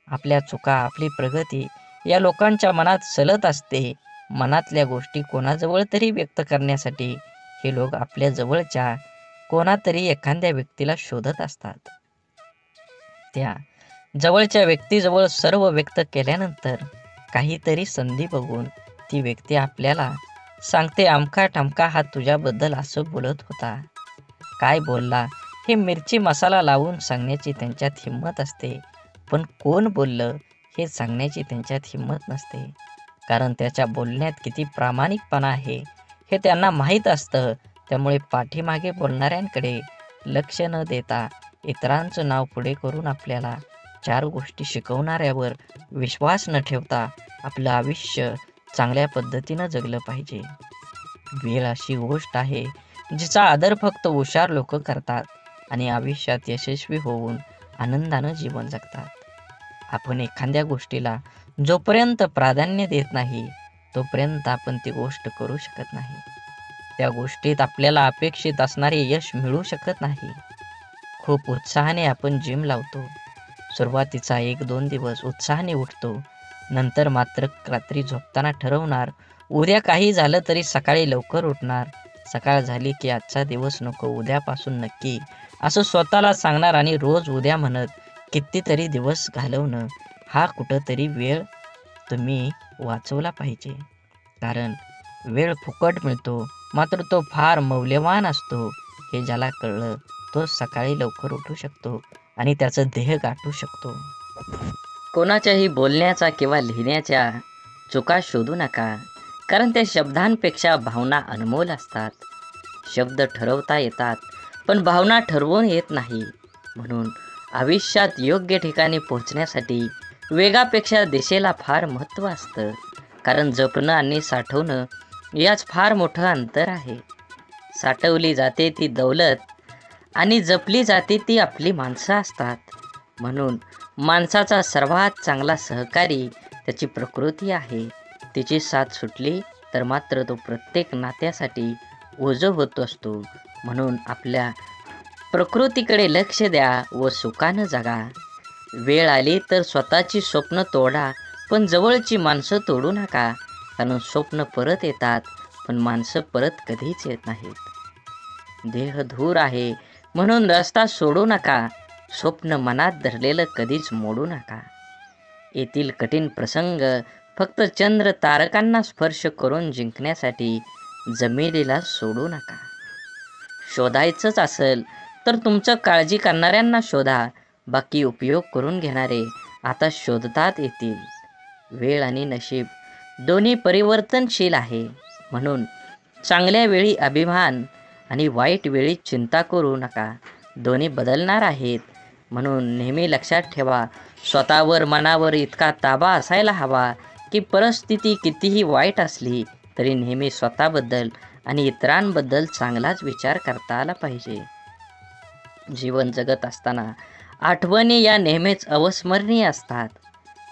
आपल्या चुका, आपली प्रगती या लोकांच्या मनात सलत असते. मनातल्या गोष्टी कोणाजवळ तरी व्यक्त करण्यासाठी हे लोक आपल्या जवळच्या कोणातरी एखाद्या व्यक्तीला शोधत असतात. त्या जवळच्या व्यक्तीजवळ सर्व व्यक्त केल्यानंतर काहीतरी संधी बघून ती व्यक्ती आपल्याला सांगते, अमका ठमका हा तुझ्याबद्दल असं बोलत होता. काय बोलला हे मिरची मसाला लावून सांगण्याची त्यांच्यात हिंमत असते, पण कोण बोललं हे सांगण्याची त्यांच्यात हिंमत नसते. कारण त्याच्या बोलण्यात किती प्रामाणिकपणा आहे हे त्यांना माहीत असतं. त्यामुळे पाठीमागे बोलणाऱ्यांकडे लक्ष न देता इतरांचं नाव पुढे करून आपल्याला 4 गोष्टी शिकवणाऱ्यावर विश्वास न ठेवता आपलं आयुष्य चांगल्या पद्धतीनं जगलं पाहिजे. वेळ अशी गोष्ट आहे जिचा आदर फक्त हुशार लोक करतात आणि आयुष्यात यशस्वी होऊन आनंदानं जीवन जगतात. आपण एखाद्या गोष्टीला जोपर्यंत प्राधान्य देत नाही तोपर्यंत आपण ती गोष्ट करू शकत नाही. त्या गोष्टीत आपल्याला अपेक्षित असणारे यश मिळू शकत नाही. खूप उत्साहाने आपण जिम लावतो. सुरुवातीचा 1-2 दिवस उत्साहाने उठतो. नंतर मात्र रात्री झोपताना ठरवणार, उद्या काही झालं तरी सकाळी लवकर उठणार. सकाळ झाली की आजचा दिवस नको, उद्यापासून नक्की, असं स्वतःला सांगणार आणि रोज उद्या म्हणत कितीतरी दिवस घालवणं. हा कुठंतरी वेळ तुम्ही वाचवला पाहिजे. कारण वेळ फुकट मिळतो, मात्र तो फार मौल्यवान असतो. हे ज्याला कळलं तो सकाळी लवकर उठू शकतो आणि त्याचं ध्येय गाठू शकतो. कोणाच्याही बोलण्याचा किंवा लिहिण्याच्या चुका शोधू नका, कारण त्या शब्दांपेक्षा भावना अनमोल असतात. शब्द ठरवता येतात पण भावना ठरवून येत नाही. म्हणून आयुष्यात योग्य ठिकाणी पोहोचण्यासाठी वेगापेक्षा दिशेला फार महत्त्व असतं. कारण जपणं आणि साठवणं याच फार मोठं अंतर आहे. साठवली जाते ती दौलत आणि जपली जाते ती आपली माणसं असतात. म्हणून माणसाचा सर्वात चांगला सहकारी त्याची प्रकृती आहे. तिची साथ सुटली तर मात्र तो प्रत्येक नात्यासाठी ओझं होत असतो. म्हणून आपल्या प्रकृतीकडे लक्ष द्या व सुखानं जगा. वेळ आली तर स्वतःची स्वप्न तोडा, पण जवळची माणसं तोडू नका. कारण स्वप्न परत येतात पण माणसं परत कधीच येत नाहीत. देह धूर आहे म्हणून रस्ता सोडू नका. स्वप्न मनात धरलेलं कधीच मोडू नका. येथील कठीण प्रसंग फक्त चंद्र तारकांना स्पर्श करून जिंकण्यासाठी जमिनीला सोडू नका. शोधायचंच असेल तर तुमचं काळजी करणाऱ्यांना शोधा. बाकी उपयोग करून घेणारे आता शोधतात येतील. वेळ आणि नशीब दोन्ही परिवर्तनशील आहे. म्हणून चांगल्या वेळी अभिमान आणि वाईट वेळी चिंता करू नका. दोन्ही बदलणार आहेत. म्हणून नेहमी लक्षात ठेवा, स्वतःवर मनावर इतका ताबा असायला हवा की परिस्थिती कितीही वाईट असली तरी नेहमी स्वतःबद्दल आणि इतरांबद्दल चांगलाच विचार करता आला पाहिजे. जीवन जगत असताना आठवणी या नेहमीच अविस्मरणीय असतात.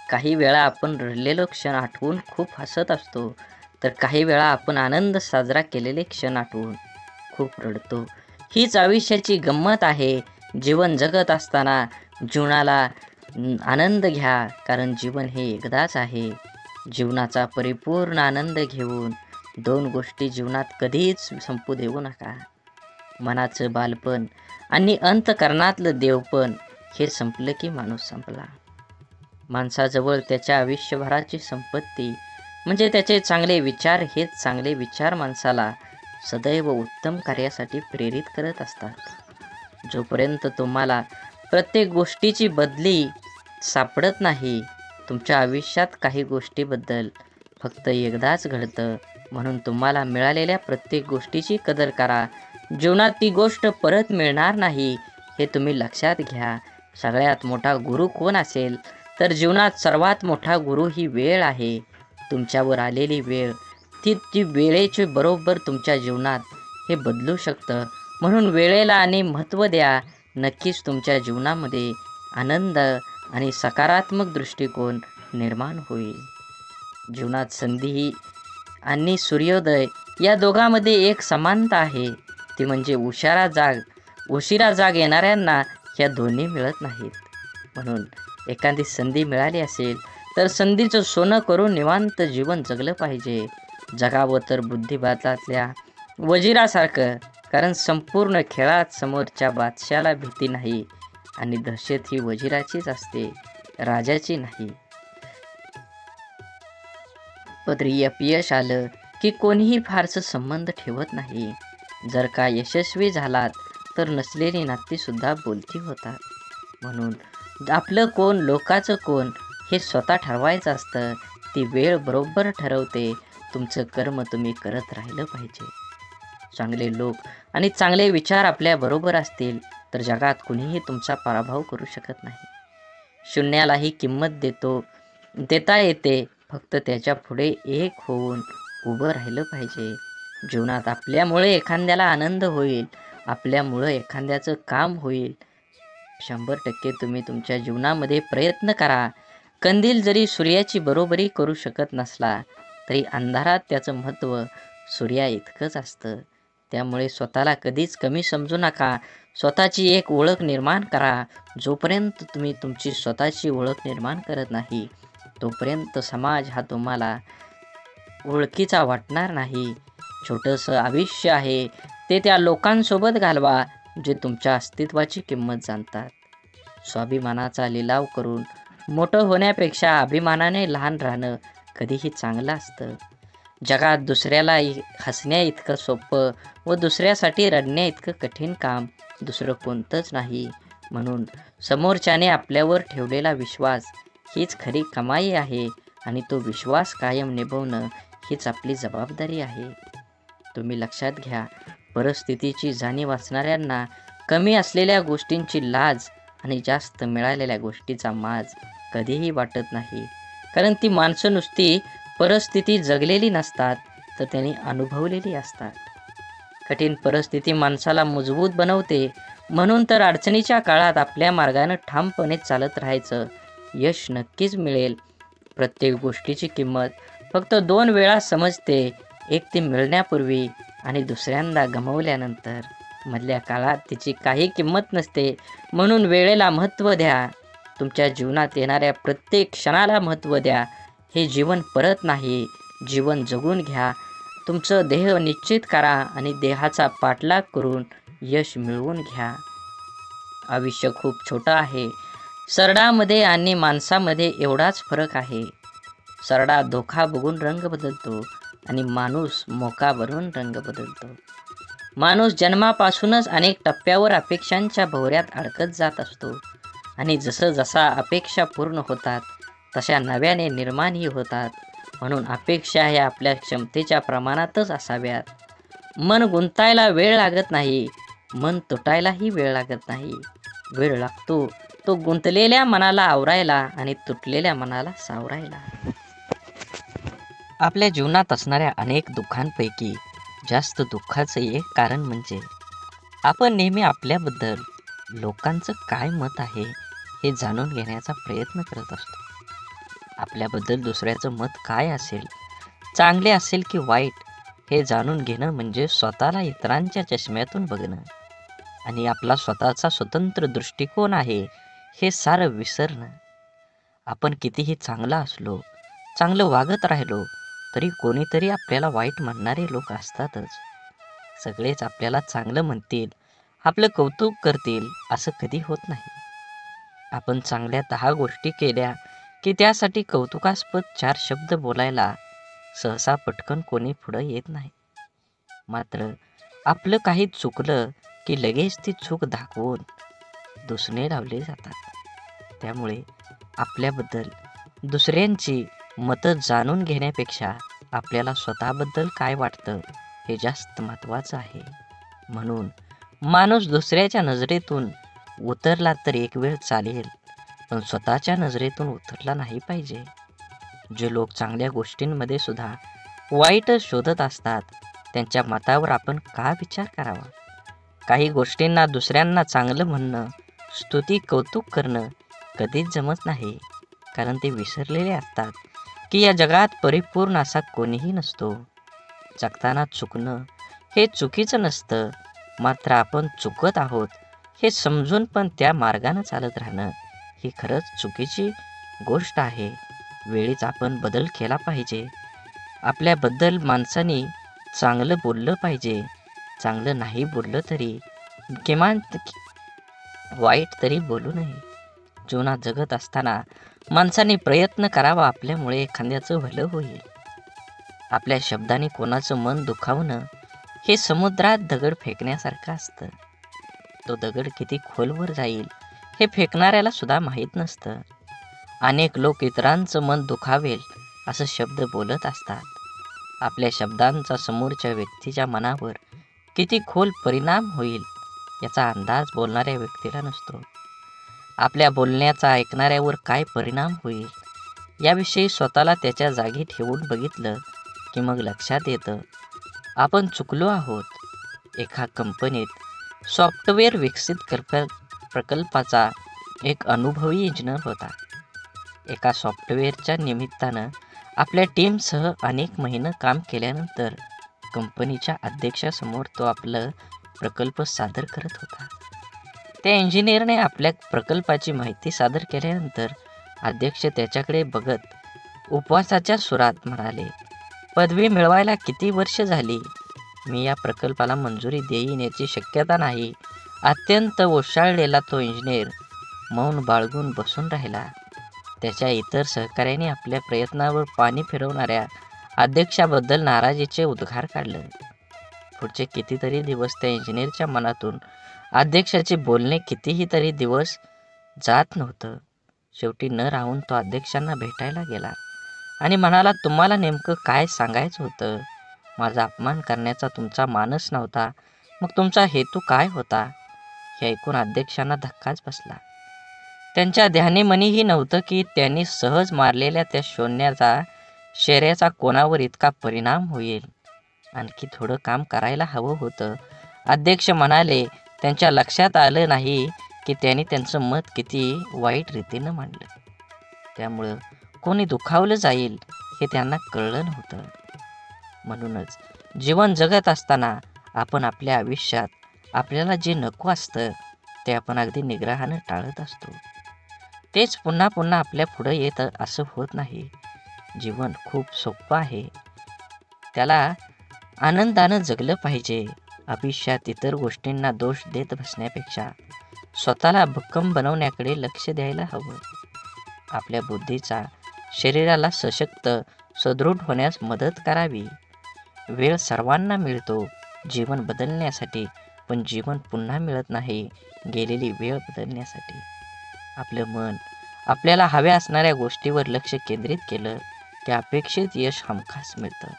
काही वेळा आपण रडलेलो क्षण आठवून खूप हसत असतो, तर काही वेळा आपण आनंद साजरा केलेले क्षण आठवून खूप रडतो. हीच आयुष्याची गंमत आहे. जीवन जगत असताना जीवनाला आनंद घ्या, कारण जीवन हे एकदाच आहे. जीवनाचा परिपूर्ण आनंद घेऊन 2 गोष्टी जीवनात कधीच संपू देऊ नका. मनाचं बालपण आणि अंतःकरणातलं देवपण हे संपलं की माणूस संपला. माणसाजवळ त्याच्या आयुष्यभराची संपत्ती म्हणजे त्याचे चांगले विचार. हेच चांगले विचार माणसाला सदैव उत्तम कार्यासाठी प्रेरित करत असतात. जोपर्यंत तुम्हाला प्रत्येक गोष्टीची बदली सापडत नाही, तुमच्या आयुष्यात काही गोष्टीबद्दल फक्त एकदाच घडतं. म्हणून तुम्हाला मिळालेल्या प्रत्येक गोष्टीची कदर करा. जीवनात ती गोष्ट परत मिळणार नाही हे तुम्ही लक्षात घ्या. सगळ्यात मोठा गुरु कोण असेल तर जीवनात सर्वात मोठा गुरु ही वेळ आहे. तुमच्यावर आलेली वेळ ती वेळेचे बरोबर तुमच्या जीवनात हे बदलू शकतं. म्हणून वेळेला आणि महत्त्व द्या. नक्कीच तुमच्या जीवनामध्ये आनंद आणि सकारात्मक दृष्टिकोन निर्माण होईल. जीवनात संधी आणि सूर्योदय या दोघांमध्ये एक समानता आहे. ती म्हणजे उशिरा जाग येणाऱ्यांना ह्या दोन्ही मिळत नाहीत. म्हणून एखादी संधी मिळाली असेल तर संधीचं सोनं करून निवांत जीवन जगलं पाहिजे. जगावं तर बुद्धिबळातल्या वजिरासारखं, कारण संपूर्ण खेळात समोरच्या बादशाला भीती नाही आणि दहशत ही वजिराचीच असते, राजाची नाही. पदरी अपयश आलं की कोणीही फारसं संबंध ठेवत नाही. जर का यशस्वी झालात तर नसलेली नातीसुद्धा बोलती होतात. म्हणून आपलं कोण लोकाचं कोण हे स्वतः ठरवायचं असतं. ती वेळ बरोबर ठरवते. तुमचं कर्म तुम्ही करत राहिलं पाहिजे. चांगले लोक आणि चांगले विचार आपल्या बरोबर असतील तर जगात कुणीही तुमचा पराभव करू शकत नाही. शून्यालाही किंमत देता येते, फक्त त्याच्या पुढे एक होऊन उभं राहिलं पाहिजे. जीवनात आपल्यामुळे एखाद्याला आनंद होईल, आपल्यामुळं एखाद्याचं काम होईल. 100% तुम्ही तुमच्या जीवनामध्ये प्रयत्न करा. कंदील जरी सूर्याची बरोबरी करू शकत नसला तरी अंधारात त्याचं महत्त्व सूर्या इतकंच असतं. त्यामुळे स्वतःला कधीच कमी समजू नका. स्वतःची एक ओळख निर्माण करा. जोपर्यंत तुम्ही तुमची स्वतःची ओळख निर्माण करत नाही तोपर्यंत समाज हा तुम्हाला ओळखीचा वाटणार नाही. छोटंसं आयुष्य आहे ते त्या लोकांसोबत घालवा जे तुमच्या अस्तित्वाची किंमत जाणतात. स्वाभिमानाचा लिलाव करून मोठं होण्यापेक्षा अभिमानाने लहान राहणं कधीही चांगलं असतं. जगात दुसऱ्याला हसण्या इतकं सोपं व दुसऱ्यासाठी रडण्या इतकं कठीण काम दुसरं कोणतंच नाही. म्हणून समोरच्याने आपल्यावर ठेवलेला विश्वास हीच खरी कमाई आहे आणि तो विश्वास कायम निभवणं हीच आपली जबाबदारी आहे. तुम्ही लक्षात घ्या, परिस्थितीची जाणीव असणाऱ्यांना कमी असलेल्या गोष्टींची लाज आणि जास्त मिळालेल्या गोष्टीचा माज कधीही वाटत नाही. कारण ती माणसं नुसती परिस्थिती जगलेली नसतात तर त्यांनी अनुभवलेली असतात. कठीण परिस्थिती माणसाला मजबूत बनवते. म्हणून तर अडचणीच्या काळात आपल्या मार्गाने ठामपणे चालत राहायचं. यश नक्कीच मिळेल. प्रत्येक गोष्टीची किंमत फक्त 2 वेळा समजते. एक ती मिळण्यापूर्वी आणि दुसऱ्यांदा गमावल्यानंतर. मधल्या काळात तिची काही किंमत नसते. म्हणून वेळेला महत्त्व द्या. तुमच्या जीवनात येणाऱ्या प्रत्येक क्षणाला महत्त्व द्या. हे जीवन परत नाही, जीवन जगून घ्या. तुमचं ध्येय निश्चित करा आणि देहाचा पाठलाग करून यश मिळवून घ्या. आयुष्य खूप छोटं आहे. सरडामध्ये आणि माणसामध्ये एवढाच फरक आहे. सरडा धोका बघून रंग बदलतो आणि माणूस मोका बनून रंग बदलतो. माणूस जन्मापासूनच अनेक टप्प्यावर अपेक्षांच्या भोवऱ्यात अडकत जात असतो आणि जसा अपेक्षा पूर्ण होतात तशा नव्याने निर्माणही होतात. म्हणून अपेक्षा ह्या आपल्या क्षमतेच्या प्रमाणातच असाव्यात. मन गुंतायला वेळ लागत नाही, मन तुटायलाही वेळ लागत नाही. वेळ लागतो तो गुंतलेल्या मनाला आवरायला आणि तुटलेल्या मनाला सावरायला. आपल्या जीवनात असणाऱ्या अनेक दुःखांपैकी जास्त दुःखाचं एक कारण म्हणजे आपण नेहमी आपल्याबद्दल लोकांचं काय मत आहे हे जाणून घेण्याचा प्रयत्न करत असतो. आपल्याबद्दल दुसऱ्याचं मत काय असेल, चांगले असेल की वाईट, हे जाणून घेणं म्हणजे स्वतःला इतरांच्या चष्म्यातून बघणं आणि आपला स्वतःचा स्वतंत्र दृष्टिकोन आहे हे सारं विसरणं. आपण कितीही चांगला असलो, चांगलं वागत राहिलो तरी कोणीतरी आपल्याला वाईट म्हणणारे लोक असतातच. सगळेच आपल्याला चांगलं म्हणतील, आपलं कौतुक करतील असं कधी होत नाही. आपण चांगल्या 10 गोष्टी केल्या की त्यासाठी कौतुकास्पद 4 शब्द बोलायला सहसा पटकन कोणी पुढं येत नाही. मात्र आपलं काही चुकलं की लगेच ती चूक दाखवून दुसणे लावले जातात. त्यामुळे आपल्याबद्दल दुसऱ्यांची मतं जाणून घेण्यापेक्षा आपल्याला स्वतःबद्दल काय वाटतं हे जास्त महत्त्वाचं आहे. म्हणून माणूस दुसऱ्याच्या नजरेतून उतरला तर एक वेळ चालेल, पण स्वतःच्या नजरेतून उतरला नाही पाहिजे. जे लोक चांगल्या गोष्टींमध्ये सुद्धा वाईटच शोधत असतात त्यांच्या मतावर आपण का विचार करावा. काही गोष्टींना दुसऱ्यांना चांगलं म्हणणं, स्तुती, कौतुक करणं कधीच जमत नाही, कारण ते विसरलेले असतात की या जगात परिपूर्ण असा कोणीही नसतो. जगताना चुकणं हे चुकीचं नसतं, मात्र आपण चुकत आहोत हे समजून पण त्या मार्गानं चालत राहणं ही खरंच चुकीची गोष्ट आहे. वेळीच आपण बदल केला पाहिजे. आपल्याबद्दल माणसाने चांगलं बोललं पाहिजे. चांगलं नाही बोललं तरी किमान वाईट तरी बोलू नये. जीवनात जगत असताना माणसाने प्रयत्न करावा, आपल्यामुळे एखाद्याचं भलं होईल. आपल्या शब्दाने कोणाचं मन दुखावणं हे समुद्रात दगड फेकण्यासारखं असतं. तो दगड किती खोलवर जाईल हे फेकणाऱ्याला सुद्धा माहीत नसतं. अनेक लोक इतरांचं मन दुखावेल असं शब्द बोलत असतात. आपल्या शब्दांचा समोरच्या व्यक्तीच्या मनावर किती खोल परिणाम होईल याचा अंदाज बोलणाऱ्या व्यक्तीला नसतो. आपल्या बोलण्याचा ऐकणाऱ्यावर काय परिणाम होईल याविषयी स्वतःला त्याच्या जागी ठेवून बघितलं की मग लक्षात येतं आपण चुकलो आहोत. एका कंपनीत सॉफ्टवेअर विकसित प्रकल्पाचा एक अनुभवी इंजिनियर होता. एका सॉफ्टवेअरच्या निमित्तानं आपल्या टीमसह अनेक महिने काम केल्यानंतर कंपनीच्या अध्यक्षासमोर तो आपलं प्रकल्प सादर करत होता. त्या इंजिनियरने आपल्या प्रकल्पाची माहिती सादर केल्यानंतर अध्यक्ष त्याच्याकडे बघत उपवासाच्या सुरात म्हणाले, पदवी मिळवायला किती वर्ष झाली? मी या प्रकल्पाला मंजुरी देईन याची शक्यता नाही. अत्यंत ओशाळलेला तो इंजिनियर मौन बाळगून बसून राहिला. त्याच्या इतर सहकाऱ्यांनी आपल्या प्रयत्नावर पाणी फिरवणाऱ्या अध्यक्षाबद्दल नाराजीचे उद्गार काढले. पुढचे कितीतरी दिवस त्या इंजिनियरच्या मनातून अध्यक्षाचे बोलणे कितीही तरी दिवस जात नव्हतं. शेवटी न राहून तो अध्यक्षांना भेटायला गेला आणि म्हणाला, तुम्हाला नेमकं काय सांगायचं होतं? माझा अपमान करण्याचा तुमचा मानस नव्हता, मग तुमचा हेतू काय होता? हे ऐकून अध्यक्षांना धक्काच बसला. त्यांच्या ध्यानीमनीही नव्हतं की त्यांनी सहज मारलेल्या त्या शौर्याचा कोणावर इतका परिणाम होईल. आणखी थोडं काम करायला हवं होतं. अध्यक्ष म्हणाले, त्यांच्या लक्षात आलं नाही की त्यांनी त्यांचं मत किती वाईट रीतीनं मांडलं. त्यामुळं कोणी दुखावलं जाईल हे त्यांना कळलं नव्हतं. म्हणूनच जीवन जगत असताना आपण आपल्या आयुष्यात आपल्याला जे नको असतं ते आपण अगदी निग्रहानं टाळत असतो. तेच पुन्हा पुन्हा आपल्या पुढं येत असं होत नाही. जीवन खूप सोपं आहे, त्याला आनंदानं जगलं पाहिजे. आयुष्यात इतर गोष्टींना दोष देत बसण्यापेक्षा स्वतःला भक्कम बनवण्याकडे लक्ष द्यायला हवं. आपल्या बुद्धीचा शरीराला सशक्त सदृढ होण्यास मदत करावी. वेळ सर्वांना मिळतो जीवन बदलण्यासाठी, पण जीवन पुन्हा मिळत नाही गेलेली वेळ बदलण्यासाठी. आपलं मन आपल्याला हव्या असणाऱ्या गोष्टीवर लक्ष केंद्रित केलं की अपेक्षित यश हमखास मिळतं.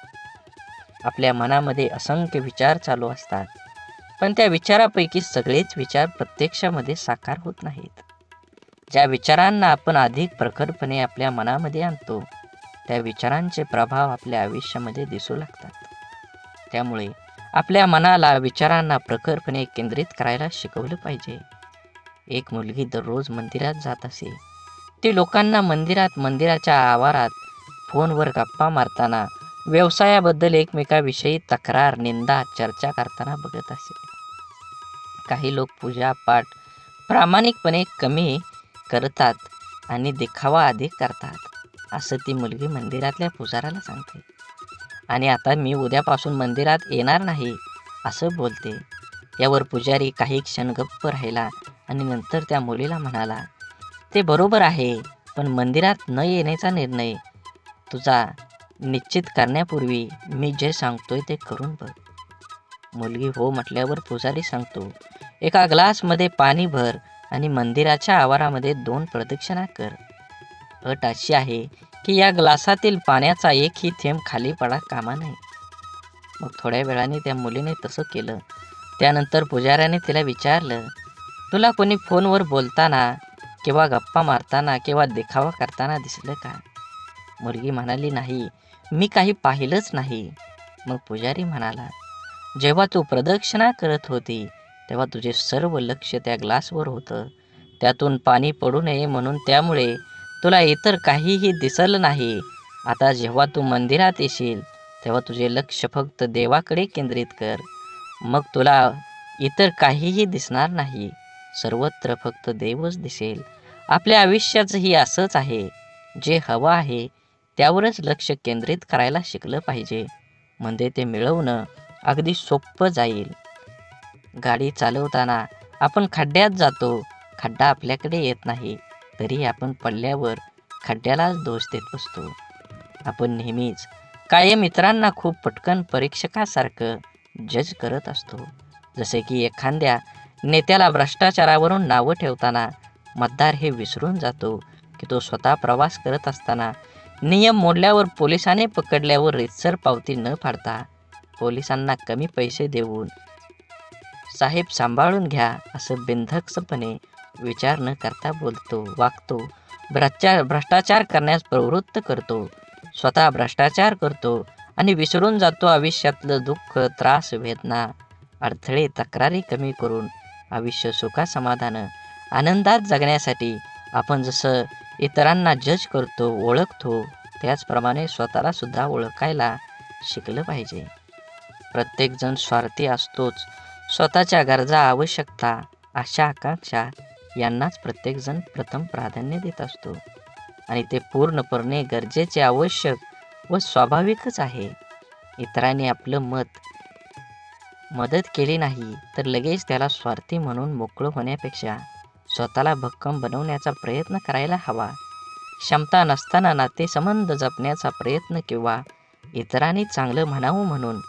आपल्या मनामध्ये असंख्य विचार चालू असतात, पण त्या विचारापैकी सगळेच विचार प्रत्यक्षामध्ये साकार होत नाहीत. ज्या विचारांना आपण अधिक प्रखरपणे आपल्या मनामध्ये आणतो त्या विचारांचे प्रभाव आपल्या आयुष्यामध्ये दिसू लागतात. त्यामुळे आपल्या मनाला विचारांना प्रखरपणे केंद्रित करायला शिकवलं पाहिजे. एक मुलगी दररोज मंदिरात जात असे. ती लोकांना मंदिराच्या आवारात फोनवर गप्पा मारताना, व्यवसायाबद्दल एकमेकाविषयी तक्रार, निंदा, चर्चा करताना बघत असे. काही लोक पूजा पाठ प्रामाणिकपणे कमी करतात आणि दिखावा अधिक करतात, असं ती मुलगी मंदिरातल्या पुजाराला सांगते. आणि आता मी उद्यापासून मंदिरात येणार नाही असं बोलते. यावर पुजारी काही क्षण गप्प राहिला आणि नंतर त्या मुलीला म्हणाला, ते बरोबर आहे, पण मंदिरात न येण्याचा निर्णय तुझा निश्चित करण्यापूर्वी मी जे सांगतोय ते करून बघ. मुलगी हो म्हटल्यावर पुजारी सांगतो, एका ग्लासमध्ये पाणी भर आणि मंदिराच्या आवारामध्ये 2 प्रदक्षिणा कर. अट अशी आहे की या ग्लासातील पाण्याचा एकही थेंब खाली पडा कामा नये. मग थोड्या वेळाने त्या मुलीने तसं केलं. त्यानंतर पुजाऱ्याने तिला विचारलं, तुला कोणी फोनवर बोलताना किंवा गप्पा मारताना किंवा दिखावा करताना दिसलं का? मुलगी म्हणाली, नाही, मी काही पाहिलंच नाही. मग पुजारी म्हणाला, जेव्हा तू प्रदक्षिणा करत होती तेव्हा तुझे सर्व लक्ष त्या ग्लासवर होतं. त्यातून पाणी पडू नये म्हणून, त्यामुळे तुला इतर काहीही दिसलं नाही. आता जेव्हा तू मंदिरात येशील तेव्हा तुझे लक्ष फक्त देवाकडे केंद्रित कर. मग तुला इतर काहीही दिसणार नाही. सर्वत्र फक्त देवच दिसेल. आपल्या आयुष्याचंही असंच आहे. जे हवं आहे त्यावरच लक्ष केंद्रित करायला शिकलं पाहिजे. म्हणजे ते मिळवणं अगदी सोपं जाईल. गाडी चालवताना आपण खड्ड्यात जातो. खड्डा आपल्याकडे येत नाही, तरी आपण पडल्यावर खड्ड्यालाच दोष देत बसतो. आपण नेहमीच कायम इतरांना खूप पटकन परीक्षकासारखं जज करत असतो. जसे की एखाद्या नेत्याला भ्रष्टाचारावरून नावं ठेवताना मतदार हे विसरून जातो की तो स्वतः प्रवास करत असताना नियम मोडल्यावर पोलिसाने पकडल्यावर रीतसर पावती न फाडता पोलिसांना कमी पैसे देऊन साहेब सांभाळून घ्या असं बिनधास्तपणे विचार न करता वागतो. भ्रष्टाचार करण्यास प्रवृत्त करतो. स्वतः भ्रष्टाचार करतो आणि विसरून जातो आयुष्यातलं दुःख, त्रास, वेदना, अडथळे, तक्रारी कमी करून आयुष्य सुखासमाधानं आनंदात जगण्यासाठी आपण जसं इतरांना जज करतो, ओळखतो, त्याचप्रमाणे स्वतःला सुद्धा ओळखायला शिकलं पाहिजे. प्रत्येकजण स्वार्थी असतोच. स्वतःच्या गरजा, आवश्यकता, आशा, आकांक्षा यांनाच प्रत्येकजण प्रथम प्राधान्य देत असतो आणि ते पूर्णपणे गरजेचे, आवश्यक व स्वाभाविकच आहे. इतरांनी आपलं मदत केली नाही तर लगेच त्याला स्वार्थी म्हणून मोकळं होण्यापेक्षा स्वतःला भक्कम बनवण्याचा प्रयत्न करायला हवा. क्षमता नसताना नातेसंबंध जपण्याचा प्रयत्न किंवा इतरांनी चांगलं म्हणावं म्हणून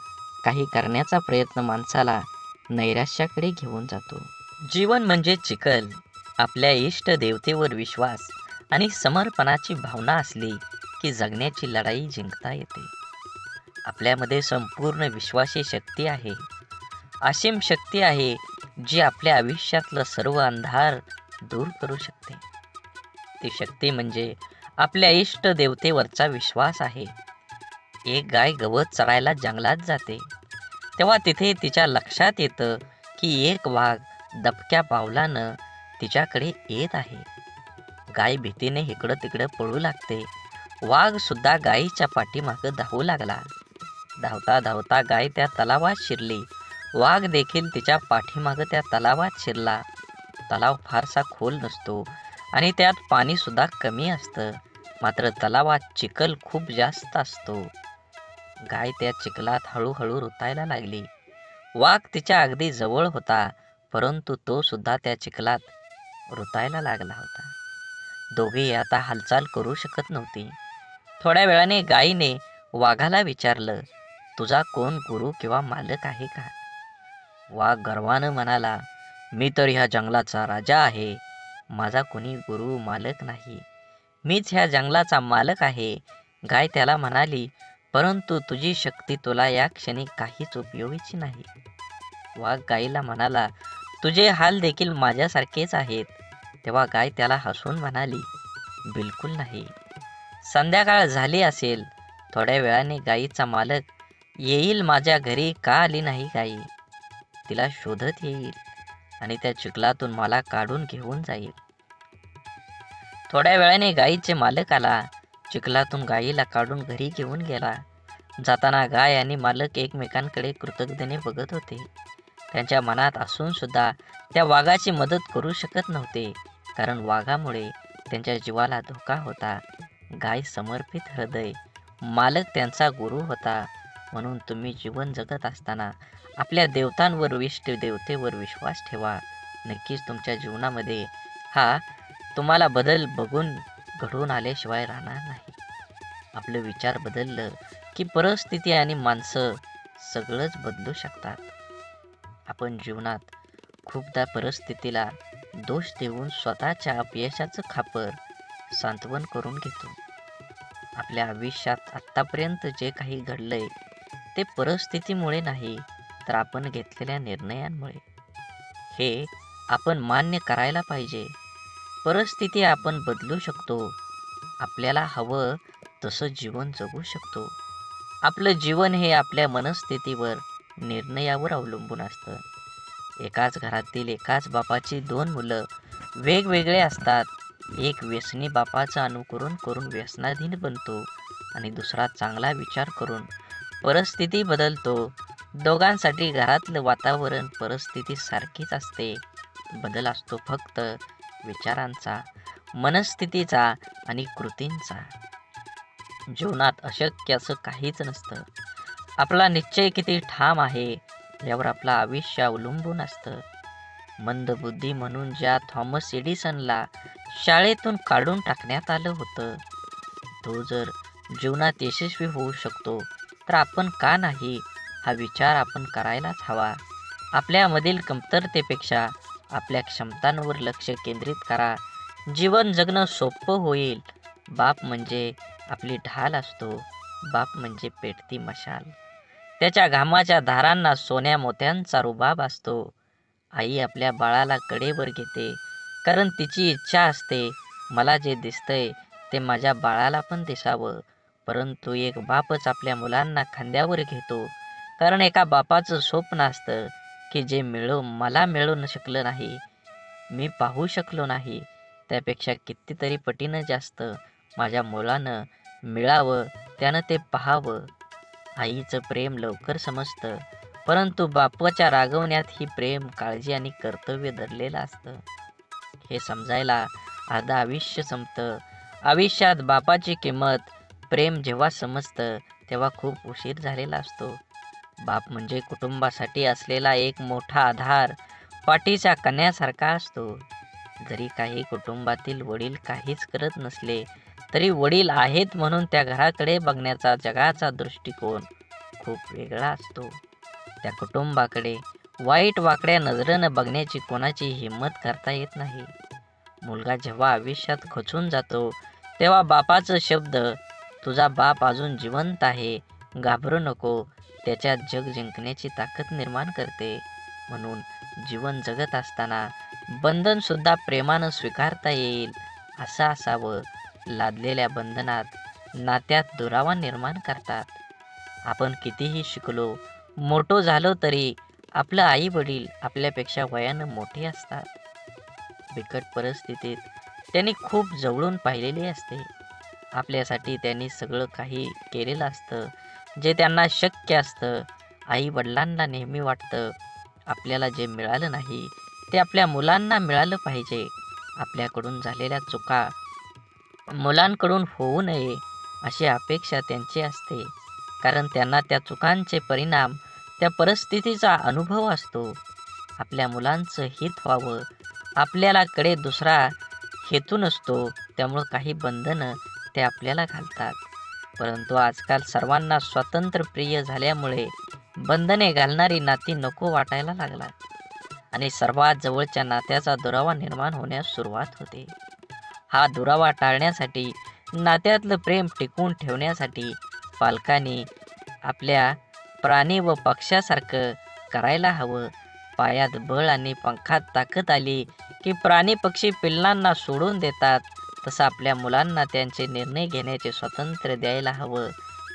काही करण्याचा प्रयत्न माणसाला नैराश्याकडे घेऊन जातो. जीवन म्हणजे चिखल. आपल्या इष्ट देवतेवर विश्वास आणि समर्पणाची भावना असली की जगण्याची लढाई जिंकता येते. आपल्यामध्ये संपूर्ण विश्वाची शक्ती आहे, असीम शक्ती आहे, जी आपल्या आयुष्यातलं सर्व अंधार दूर करू शकते. ती शक्ती म्हणजे आपल्या इष्ट देवतेवरचा विश्वास आहे. एक गाय गवत चरायला जंगलात जाते तेव्हा तिथे तिच्या लक्षात येतं की एक वाघ दबक्या पावलानं तिच्याकडे येत आहे. गाय भीतीने इकडं तिकडं पळू लागते. वाघ सुद्धा गायीच्या पाठीमागं धावू लागला. धावता धावता गाय त्या तलावात शिरली. वाघ देखील तिच्या पाठीमागं त्या तलावात शिरला. तलाव फारसा खोल नसतो आणि त्यात पाणी सुद्धा कमी असतं. मात्र तलावात चिखल खूप जास्त असतो. गाय त्या चिखलात हळूहळू रुतायला लागली. वाघ तिच्या अगदी जवळ होता, परंतु तो सुद्धा त्या चिखलात रुतायला लागला होता. दोघेही आता हालचाल करू शकत नव्हती. थोड्या वेळाने गायीने वाघाला विचारलं, तुझा कोण गुरु किंवा मालक आहे का? वाघ गर्वानं म्हणाला, मी तर ह्या जंगलाचा राजा आहे. माझा कोणी गुरु मालक नाही. मीच ह्या जंगलाचा मालक आहे. गाय त्याला म्हणाली, परंतु तुझी शक्ती तुला या क्षणी काहीच उपयोगीची नाही. वाघ गायीला म्हणाला, तुझे हाल देखील माझ्यासारखेच आहेत. तेव्हा गाय त्याला हसून म्हणाली, बिलकुल नाही. संध्याकाळ झाली असेल. थोड्या वेळाने गायीचा मालक येईल. माझ्या घरी का आली नाही गायी? तिला शोधत येईल आणि त्या चिखलातून मला काढून घेऊन जाईल. थोड्या वेळाने गायीचे मालक आला. चिखलातून गायीला काढून घरी घेऊन गेला. जाताना गाय आणि मालक एकमेकांकडे कृतज्ञतेने बघत होते. त्यांच्या मनात असून सुद्धा त्या वाघाची मदत करू शकत नव्हते, कारण वाघामुळे त्यांच्या जीवाला धोका होता. गाय समर्पित हृदय, मालक त्यांचा गुरु होता. म्हणून तुम्ही जीवन जगत असताना आपल्या देवतांवर, इष्ट देवतेवर विश्वास ठेवा. नक्कीच तुमच्या जीवनामध्ये हा तुम्हाला बदल बघून घडून आल्याशिवाय राहणार नाही. आपलं विचार बदललं की परिस्थिती आणि माणसं सगळंच बदलू शकतात. आपण जीवनात खूपदा परिस्थितीला दोष देऊन स्वतःच्या अपयशाचं खापर सांत्वन करून घेतो. आपल्या आयुष्यात आत्तापर्यंत जे काही घडलंय ते परिस्थितीमुळे नाही, तर आपण घेतलेल्या निर्णयांमुळे. हे आपण मान्य करायला पाहिजे. परिस्थिती आपण बदलू शकतो. आपल्याला हवं तसं जीवन जगू शकतो. आपलं जीवन हे आपल्या मनस्थितीवर, निर्णयावर अवलंबून असतं. एकाच घरातील एकाच बापाची दोन मुलं वेगवेगळे असतात. एक व्यसनी बापाचं अनुकरण करून व्यसनाधीन बनतो आणि दुसरा चांगला विचार करून परिस्थिती बदलतो. दोघांसाठी घरातलं वातावरण, परिस्थिती सारखीच असते. बदल असतो फक्त विचारांचा. मनस्थितीचा आणि कृतींचा. जीवनात अशक्य असं काहीच नसतं. आपला निश्चय किती ठाम आहे यावर आपलं आयुष्य अवलंबून असतं. मंदबुद्धी म्हणून ज्या थॉमस एडिसनला शाळेतून काढून टाकण्यात आलं होतं, तो जर जीवनात यशस्वी होऊ शकतो तर आपण का नाही, हा विचार आपण करायलाच हवा. आपल्यामधील कमतरतेपेक्षा आपल्या क्षमतांवर लक्ष केंद्रित करा. जीवन जगणं सोपं होईल. बाप म्हणजे आपली ढाल असतो. बाप म्हणजे पेटती मशाल. त्याच्या घामाच्या धारांना सोन्या मोत्यांचा रुबाब असतो. आई आपल्या बाळाला कडेवर घेते, कारण तिची इच्छा असते, मला जे दिसतंय ते माझ्या बाळाला पण दिसावं. परंतु एक बापच आपल्या मुलांना खांद्यावर घेतो, कारण एका बापाचं स्वप्न असतं की जे मला मिळू शकलं नाही, मी पाहू शकलो नाही, त्यापेक्षा कितीतरी पटीनं जास्त माझ्या मुलानं मिळावं, त्यानं ते पाहावं. आईचं प्रेम लवकर समजतं, परंतु बापाच्या रागवण्यात ही प्रेम, काळजी आणि कर्तव्य दडलेलं असतं. हे समजायला अर्धा आयुष्य संपतं. आयुष्यात बापाची किंमत, प्रेम जेव्हा समजतं तेव्हा खूप उशीर झालेला असतो. बाप म्हणजे कुटुंबासाठी असलेला एक मोठा आधार, पाठीच्या कण्यासारखा असतो. जरी काही कुटुंबातील वडील काहीच करत नसले तरी वडील आहेत म्हणून त्या घराकडे बघण्याचा जगाचा दृष्टिकोन खूप वेगळा असतो. त्या कुटुंबाकडे वाईट वाकड्या नजरेनं बघण्याची कोणाची हिंमत करता येत नाही. मुलगा जेव्हा आयुष्यात खचून जातो तेव्हा बापाचं शब्द, तुझा बाप अजून जिवंत आहे, घाबरू नको, त्याच्यात जग जिंकण्याची ताकद निर्माण करते. म्हणून जीवन जगत असताना बंधन सुद्धा प्रेमानं स्वीकारता येईल असं असावं. लादलेल्या बंधनात नात्यात दुरावा निर्माण करतात. आपण कितीही शिकलो, मोठो झालो तरी आपलं आई वडील आपल्यापेक्षा वयानं मोठे असतात. बिकट परिस्थितीत त्यांनी खूप जवळून पाहिलेले असते. आपल्यासाठी त्यांनी सगळं काही केलेलं असतं जे त्यांना शक्य असतं. आई वडिलांना नेहमी वाटतं आपल्याला जे मिळालं नाही ते आपल्या मुलांना मिळालं पाहिजे. आपल्याकडून झालेल्या चुका मुलांकडून होऊ नये अशी अपेक्षा त्यांची असते, कारण त्यांना त्या चुकांचे परिणाम, त्या परिस्थितीचा अनुभव असतो. आपल्या मुलांचं हित व्हावं, आपल्याला कडे दुसरा हेतू नसतो, त्यामुळं काही बंधनं ते आपल्याला घालतात. परंतु आजकाल सर्वांना स्वातंत्र्य प्रिय झाल्यामुळे बंधने घालणारी नाती नको वाटायला लागतात आणि सर्वात जवळच्या नात्याचा दुरावा निर्माण होण्यास सुरुवात होते. हा दुरावा टाळण्यासाठी, नात्यातलं प्रेम टिकवून ठेवण्यासाठी पालकांनी आपल्या प्राणी व पक्ष्यासारखं करायला हवं. पायात बळ आणि पंखात ताकद आली की प्राणी पक्षी पिल्लांना सोडून देतात, तसं आपल्या मुलांना त्यांचे निर्णय घेण्याचे स्वातंत्र्य द्यायला हवं.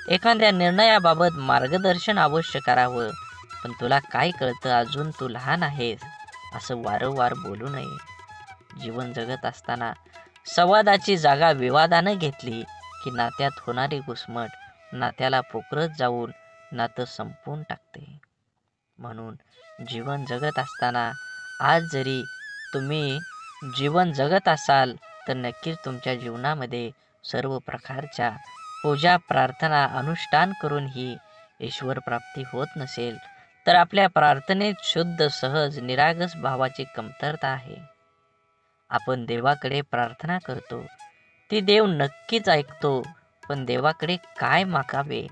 एखाद्या निर्णयाबाबत मार्गदर्शन अवश्य करावं, पण तुला काय कळतं, अजून तू लहान आहेस, असं वारंवार बोलू नये. जीवन जगत असताना संवादाची जागा विवादानं घेतली की नात्यात होणारी घुसमट नात्याला पोखरत जाऊन नातं संपवून टाकते. म्हणून जीवन जगत असताना आज जरी तुम्ही जीवन जगत असाल तर नक्कीच तुमच्या जीवनामध्ये सर्व प्रकारच्या पूजा, प्रार्थना, अनुष्ठान करूनही ईश्वर प्राप्ती होत नसेल तर आपल्या प्रार्थनेत शुद्ध, सहज, निरागस भावाची कमतरता आहे. आपण देवाकडे प्रार्थना करतो, ती देव नक्कीच ऐकतो, पण देवाकडे काय मागावे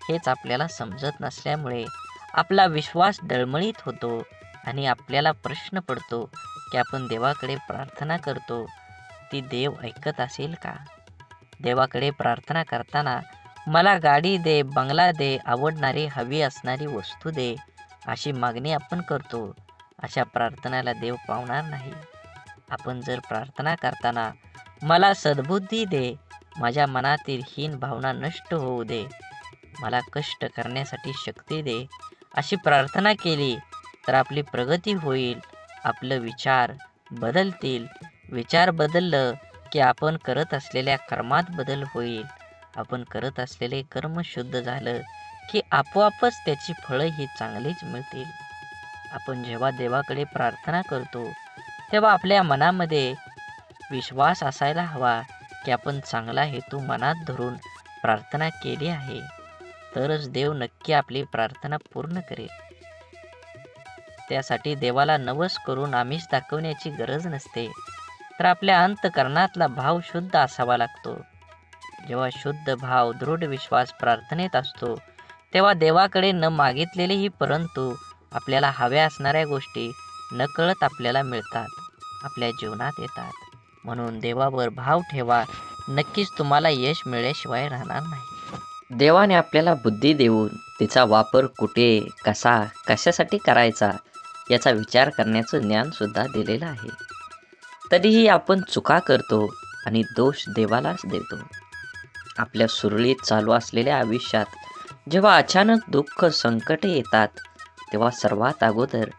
हेच आपल्याला समजत नसल्यामुळे आपला विश्वास डळमळीत होतो आणि आपल्याला प्रश्न पडतो की आपण देवाकडे प्रार्थना करतो, ती देव ऐकत असेल का? देवाकडे प्रार्थना करताना मला गाडी दे, बंगला दे, आवडणारी हवी असणारी वस्तू दे, अशी मागणी आपण करतो. अशा प्रार्थनेला देव पावणार नाही. आपण जर प्रार्थना करताना मला सद्बुद्धी दे, माझ्या मनातील हीन भावना नष्ट होऊ दे, मला कष्ट करण्यासाठी शक्ती दे, अशी प्रार्थना केली तर आपली प्रगती होईल. आपलं विचार बदलतील. विचार बदललं की आपण करत असलेल्या कर्मात बदल होईल. आपण करत असलेले कर्म शुद्ध झालं की आपोआपच त्याची फळं ही चांगलीच मिळतील. आपण जेव्हा देवाकडे प्रार्थना करतो तेव्हा आपल्या मनामध्ये विश्वास असायला हवा की आपण चांगला हेतू मनात धरून प्रार्थना केली आहे तरच देव नक्की आपली प्रार्थना पूर्ण करेल. त्यासाठी देवाला नवस करून आमिष दाखवण्याची गरज नसते, तर आपल्या अंतःकरणातला भाव शुद्ध असावा लागतो. जेव्हा शुद्ध भाव, दृढ विश्वास प्रार्थनेत असतो, तेव्हा देवाकडे न मागितलेलेही परंतु आपल्याला हव्या असणाऱ्या गोष्टी नकळत आपल्याला मिळतात, आपल्या जीवनात येतात. म्हणून देवावर भाव ठेवा, नक्कीच तुम्हाला यश मिळाल्याशिवाय राहणार नाही. देवाने आपल्याला बुद्धी देऊन तिचा वापर कुठे, कसा, कशासाठी करायचा याचा विचार करण्याचं ज्ञान सुद्धा दिलेलं आहे. तरीही आपण चुका करतो आणि दोष देवालाच देतो. आपल्या सुरळीत चालू असलेल्या आयुष्यात जेव्हा अचानक दुःख, संकटे येतात, तेव्हा सर्वात अगोदर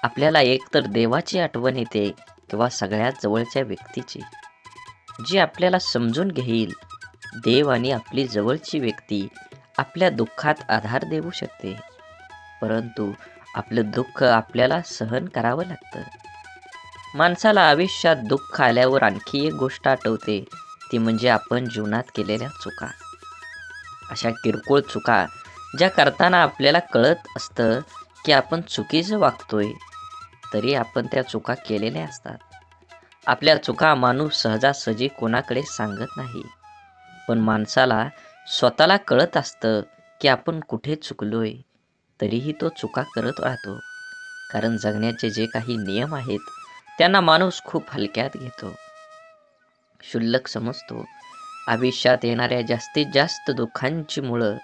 आपल्याला एकतर देवाची आठवण येते किंवा सगळ्यात जवळच्या व्यक्तीची, जी आपल्याला समजून घेईल. देव आणि आपली जवळची व्यक्ती आपल्या दुःखात आधार देऊ शकते, परंतु आपलं दुःख आपल्याला सहन करावं लागतं. माणसाला आयुष्यात दुःख आल्यावर आणखी एक गोष्ट आठवते, ती म्हणजे आपण जीवनात केलेल्या चुका. अशा किरकोळ चुका ज्या करताना आपल्याला कळत असतं की आपण चुकीचं वागतोय, तरी आपण त्या चुका केलेल्या असतात. आपल्या चुका माणूस सहजासहजी कोणाकडे सांगत नाही, पण माणसाला स्वतःला कळत असतं की आपण कुठे चुकलोय, तरीही तो चुका करत राहतो. कारण जगण्याचे जे काही नियम आहेत त्यांना माणूस खूप हलक्यात घेतो, क्षुल्लक समजतो. आयुष्यात येणाऱ्या जास्तीत जास्त दुःखांची मुळं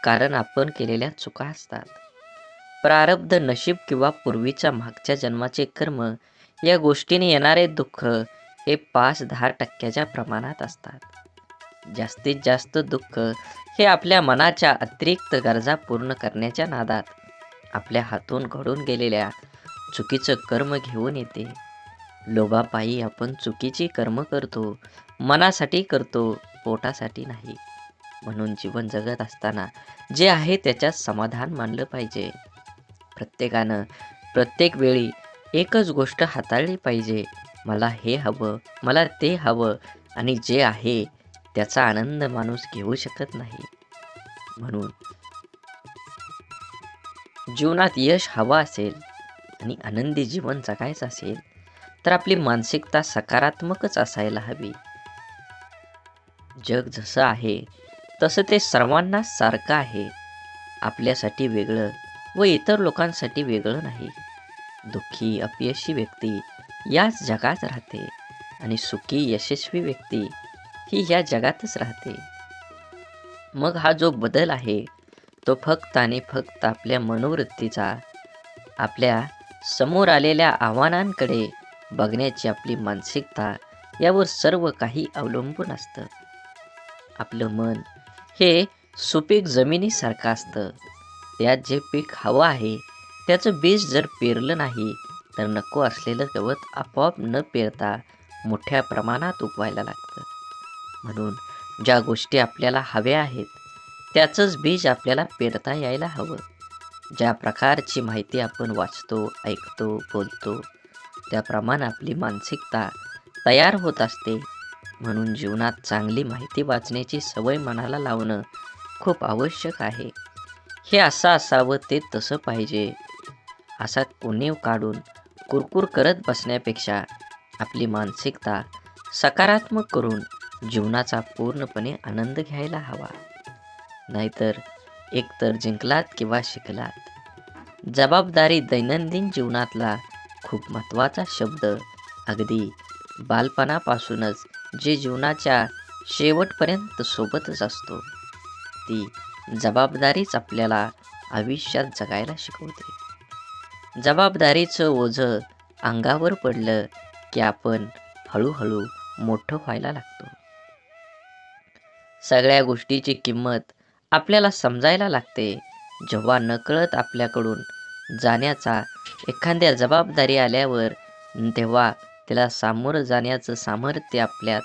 कारण आपण केलेल्या चुका असतात. प्रारब्ध, नशीब किंवा पूर्वीच्या मागच्या जन्माचे कर्म या गोष्टीने येणारे दुःख हे 5-10% प्रमाणात असतात. जास्तीत जास्त दुःख हे आपल्या मनाच्या अतिरिक्त गरजा पूर्ण करण्याच्या नादात आपल्या हातून घडून गेलेल्या चुकीचं कर्म घेऊन येते. लोभापायी आपण चुकीची कर्म करतो, मनासाठी करतो, पोटासाठी नाही. म्हणून जीवन जगत असताना जे आहे त्याच्यात समाधान मानलं पाहिजे. प्रत्येकानं प्रत्येक वेळी एकच गोष्ट हाताळली पाहिजे, मला हे हवं, मला ते हवं, आणि जे आहे त्याचा आनंद माणूस घेऊ शकत नाही. म्हणून जीवनात यश हवं असेल आणि आनंदी जीवन जगायचं असेल तर आपली मानसिकता सकारात्मकच असायला हवी. जग जसं आहे तसं ते सर्वांना सारखं आहे, आपल्यासाठी वेगळं व इतर लोकांसाठी वेगळं नाही. दुःखी, अपयशी व्यक्ती याच जगात राहते आणि सुखी, यशस्वी व्यक्ती ही या जगातच राहते. मग हा जो बदल आहे तो फक्त आणि फक्त आपल्या मनोवृत्तीचा, आपल्या समोर आलेल्या आव्हानांकडे बघण्याची आपली मानसिकता यावर सर्व काही अवलंबून असतं. आपलं मन हे सुपीक जमिनीसारखं असतं. त्यात जे पीक हवं आहे त्याचं बीज जर पेरलं नाही तर नको असलेलं गवत आपोआप न पेरता मोठ्या प्रमाणात उगवायला लागतं. म्हणून ज्या गोष्टी आपल्याला हव्या आहेत त्याचंच बीज आपल्याला पेरता यायला हवं. ज्या प्रकारची माहिती आपण वाचतो, ऐकतो, बोलतो त्याप्रमाणे आपली मानसिकता तयार होत असते. म्हणून जीवनात चांगली माहिती वाचण्याची सवय मनाला लावणं खूप आवश्यक आहे. हे असं असावं, ते तसं पाहिजे असा उणीव काढून कुरकुर करत बसण्यापेक्षा आपली मानसिकता सकारात्मक करून जीवनाचा पूर्णपणे आनंद घ्यायला हवा. नाहीतर एकतर जिंकलात किंवा शिकलात. जबाबदारी दैनंदिन जीवनातला खूप महत्त्वाचा शब्द, अगदी बालपणापासूनच जे जीवनाच्या शेवटपर्यंत सोबतच असतो. ती जबाबदारीच आपल्याला आयुष्यात जगायला शिकवते. जबाबदारीचं ओझं अंगावर पडलं की आपण हळूहळू मोठं व्हायला लागतो. सगळ्या गोष्टीची किंमत आपल्याला समजायला लागते जेव्हा नकळत आपल्याकडून जाण्याचा एखाद्या जबाबदारी आल्यावर, तेव्हा त्याला सामोरं जाण्याचं सामर्थ्य आपल्यात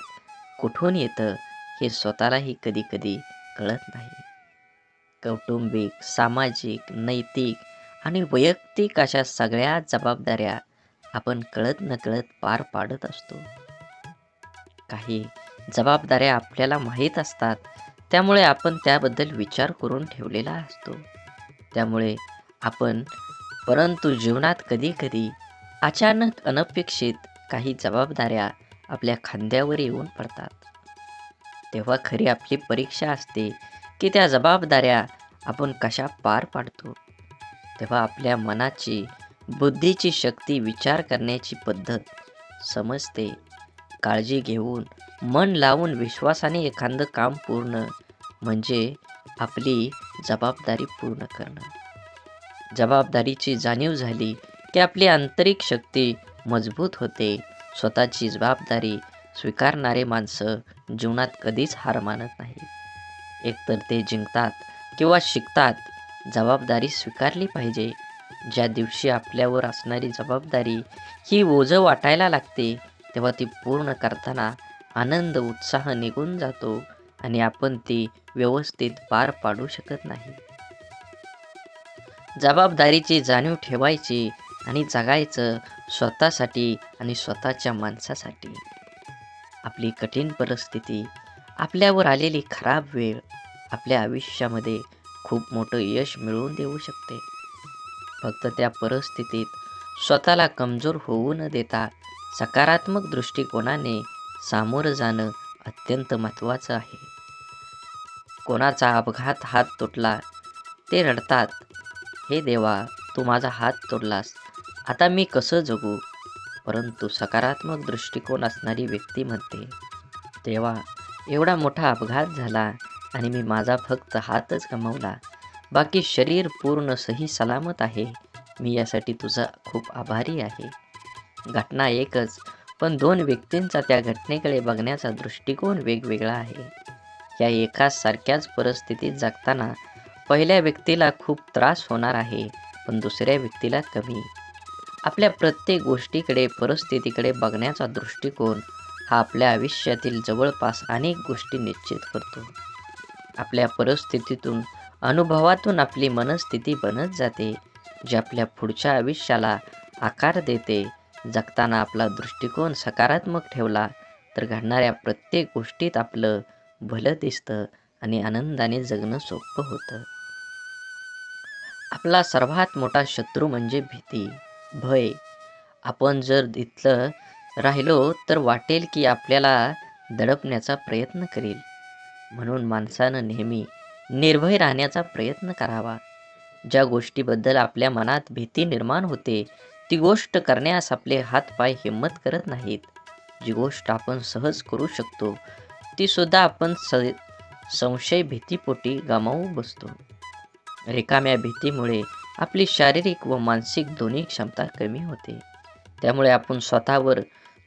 कुठून येतं हे स्वतःलाही कधी कधी कळत नाही. कौटुंबिक, सामाजिक, नैतिक आणि वैयक्तिक अशा सगळ्या जबाबदाऱ्या आपण कळत नकळत पार पाडत असतो. काही जबाबदाऱ्या आपल्याला माहीत असतात, त्यामुळे आपण त्याबद्दल विचार करून ठेवलेला असतो. त्यामुळे आपण परंतु जीवनात कधी-कधी अचानक अनपेक्षित काही जबाबदाऱ्या आपल्या खांद्यावर येऊन पडतात. तेव्हा खरी आपली परीक्षा असते, की त्या जबाबदाऱ्या आपण कशा पार पाडतो. तेव्हा आपल्या मनाची, बुद्धीची शक्ती, विचार करण्याची पद्धत समजते. काळजी घेऊन, मन लावून, विश्वासाने एखादं काम पूर्ण म्हणजे आपली जबाबदारी पूर्ण करणं. जबाबदारीची जाणीव झाली, की आपली आंतरिक शक्ती मजबूत होते. स्वतःची जबाबदारी स्वीकारणारे माणसं जीवनात कधीच हार मानत नाहीत. एकतर ते जिंकतात किंवा शिकतात. जबाबदारी स्वीकारली पाहिजे. ज्या दिवशी आपल्यावर असणारी जबाबदारी ही ओझं वाटायला लागते, तेव्हा ती पूर्ण करताना आनंद, उत्साह निघून जातो आणि आपण ती व्यवस्थित पार पाडू शकत नाही. जबाबदारीची जाणीव ठेवायची आणि जगायचं स्वतःसाठी आणि स्वतःच्या माणसासाठी. आपली कठीण परिस्थिती, आपल्यावर आलेली खराब वेळ आपल्या आयुष्यामध्ये खूप मोठं यश मिळवून देऊ शकते. फक्त त्या परिस्थितीत स्वतःला कमजोर होऊ न देता सकारात्मक दृष्टिकोनाने सामोरं जाणं अत्यंत महत्त्वाचं आहे. कोणाचा अपघात हात तुटला, ते रडतात, हे देवा, तू माझा हात तोडलास, आता मी कसं जगू? परंतु सकारात्मक दृष्टिकोन असणारी व्यक्ती म्हणते, देवा, एवढा मोठा अपघात झाला आणि मी माझा फक्त हातच गमावला, बाकी शरीर पूर्ण सही सलामत आहे. मी यासाठी तुझा खूप आभारी आहे. घटना एकच, पण दोन व्यक्तींचा त्या घटनेकडे बघण्याचा दृष्टिकोन वेगवेगळा आहे. या एकाच सारख्याच परिस्थितीत जगताना पहिल्या व्यक्तीला खूप त्रास होणार आहे, पण दुसऱ्या व्यक्तीला कमी. आपल्या प्रत्येक गोष्टीकडे, परिस्थितीकडे बघण्याचा दृष्टिकोन हा आपल्या आयुष्यातील जवळपास अनेक गोष्टी निश्चित करतो. आपल्या परिस्थितीतून, अनुभवातून आपली मनस्थिती बनत जाते, जी आपल्या पुढच्या आयुष्याला आकार देते. जगताना आपला दृष्टिकोन सकारात्मक ठेवला तर घडणाऱ्या प्रत्येक गोष्टीत आपलं भलं दिसतं आणि आनंदाने जगणं सोपं होतं. आपला सर्वात मोठा शत्रू म्हणजे भीती, भय. आपण जर इथलं राहिलो तर वाटेल की आपल्याला दडपण्याचा प्रयत्न करेल. म्हणून माणसानं नेहमी निर्भय राहण्याचा प्रयत्न करावा. ज्या गोष्टीबद्दल आपल्या मनात भीती निर्माण होते, ती गोष्ट करण्यास आपले हातपाय हिंमत करत नाहीत. जी गोष्ट आपण सहज करू शकतो, ती सुद्धा आपण संशय भीतीपोटी गमावू बसतो. रिकाम्या भीतीमुळे आपली शारीरिक व मानसिक दोन्ही क्षमता कमी होते. त्यामुळे आपण स्वतःवर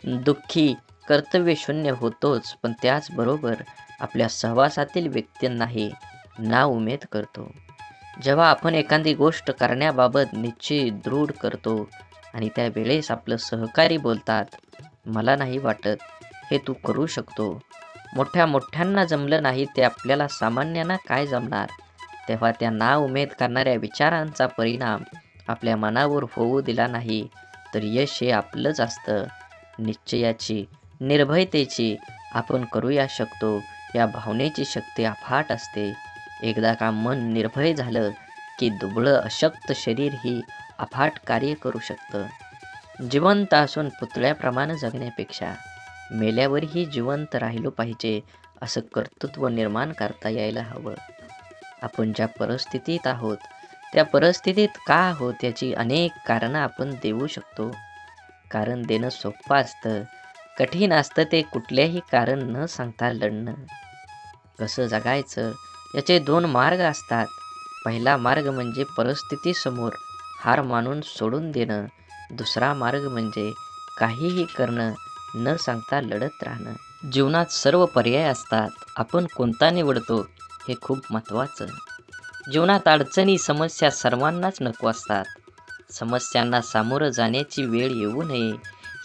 दुःखी, कर्तव्यशून्य होतोच, पण त्याचबरोबर आपल्या सहवासातील व्यक्तींनाही नाउमेद करतो. जेव्हा आपण एखादी गोष्ट करण्याबाबत निश्चय दृढ करतो आणि त्यावेळेस आपलं सहकारी बोलतात, मला नाही वाटत हे तू करू शकतो, मोठ्यांना जमलं नाही ते आपल्याला सामान्यांना काय जमणार, तेव्हा त्या नाउमेद करणाऱ्या विचारांचा परिणाम आपल्या मनावर होऊ दिला नाही तर यश हे आपलंच असतं. निश्चयाची, निर्भयतेची, आपण करूया शकतो या भावनेची शक्ती अफाट असते. एकदा का मन निर्भय झालं की दुबळं अशक्त शरीर ही अफाट कार्य करू शकतं. जिवंत असून पुतळ्याप्रमाणे जगण्यापेक्षा मेल्यावरही जिवंत राहिलो पाहिजे असं कर्तृत्व निर्माण करता यायला हवं. आपण ज्या परिस्थितीत आहोत त्या परिस्थितीत का आहोत याची अनेक कारणं आपण देऊ शकतो. कारण देणं सोपं असतं, कठीण असतं ते कुठल्याही कारण न सांगता लढणं. कसं जगायचं याचे दोन मार्ग असतात. पहिला मार्ग म्हणजे परिस्थितीसमोर हार मानून सोडून देणं. दुसरा मार्ग म्हणजे काहीही करणं, न सांगता लढत राहणं. जीवनात सर्व पर्याय असतात, आपण कोणता निवडतो हे खूप महत्त्वाचं. जीवनात अडचणी, समस्या सर्वांनाच नको असतात. समस्यांना सामोरं जाण्याची वेळ येऊ नये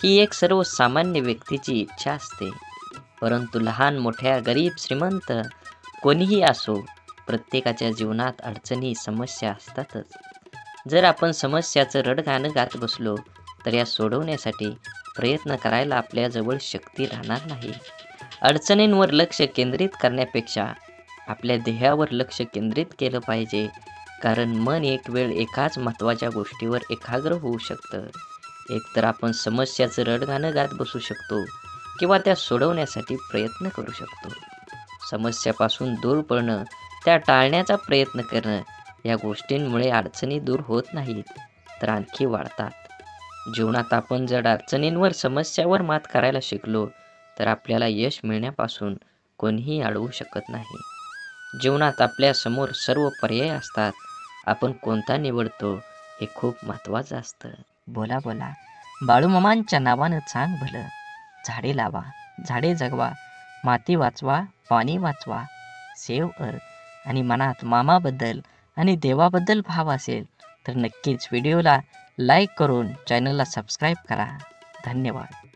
ही एक सर्वसामान्य व्यक्तीची इच्छा असते. परंतु लहान, मोठ्या, गरीब, श्रीमंत कोणीही असो, प्रत्येकाच्या जीवनात अडचणी, समस्या असतातच. जर आपण समस्याचं रडगाणं गात बसलो तर या सोडवण्यासाठी प्रयत्न करायला आपल्याजवळ शक्ती राहणार नाही. अडचणींवर लक्ष केंद्रित करण्यापेक्षा आपल्या ध्येयावर लक्ष केंद्रित केलं पाहिजे, कारण मन एक वेळ एकाच महत्त्वाच्या गोष्टीवर एकाग्र होऊ शकतं. एकतर आपण समस्याचं रडगाणं गात बसू शकतो किंवा त्या सोडवण्यासाठी प्रयत्न करू शकतो. समस्यापासून दूर पळणं, त्या टाळण्याचा प्रयत्न करणं या गोष्टींमुळे अडचणी दूर होत नाहीत, तर आणखी वाढतात. जीवनात आपण जर अडचणींवर, समस्यावर मात करायला शिकलो तर आपल्याला यश मिळण्यापासून कोणीही अडवू शकत नाही. जीवनात आपल्यासमोर सर्व पर्याय असतात, आपण कोणता निवडतो हे खूप महत्त्वाचं असतं. बोला बोला बाळूमामांच्या नावानं सांग भलं. झाडे लावा, झाडे जगवा, माती वाचवा, पाणी वाचवा, सेव्ह अर्थ. आणि मनात मामाबद्दल आणि देवाबद्दल भाव असेल तर नक्कीच व्हिडिओला लाईक करून चॅनलला सबस्क्राईब करा. धन्यवाद.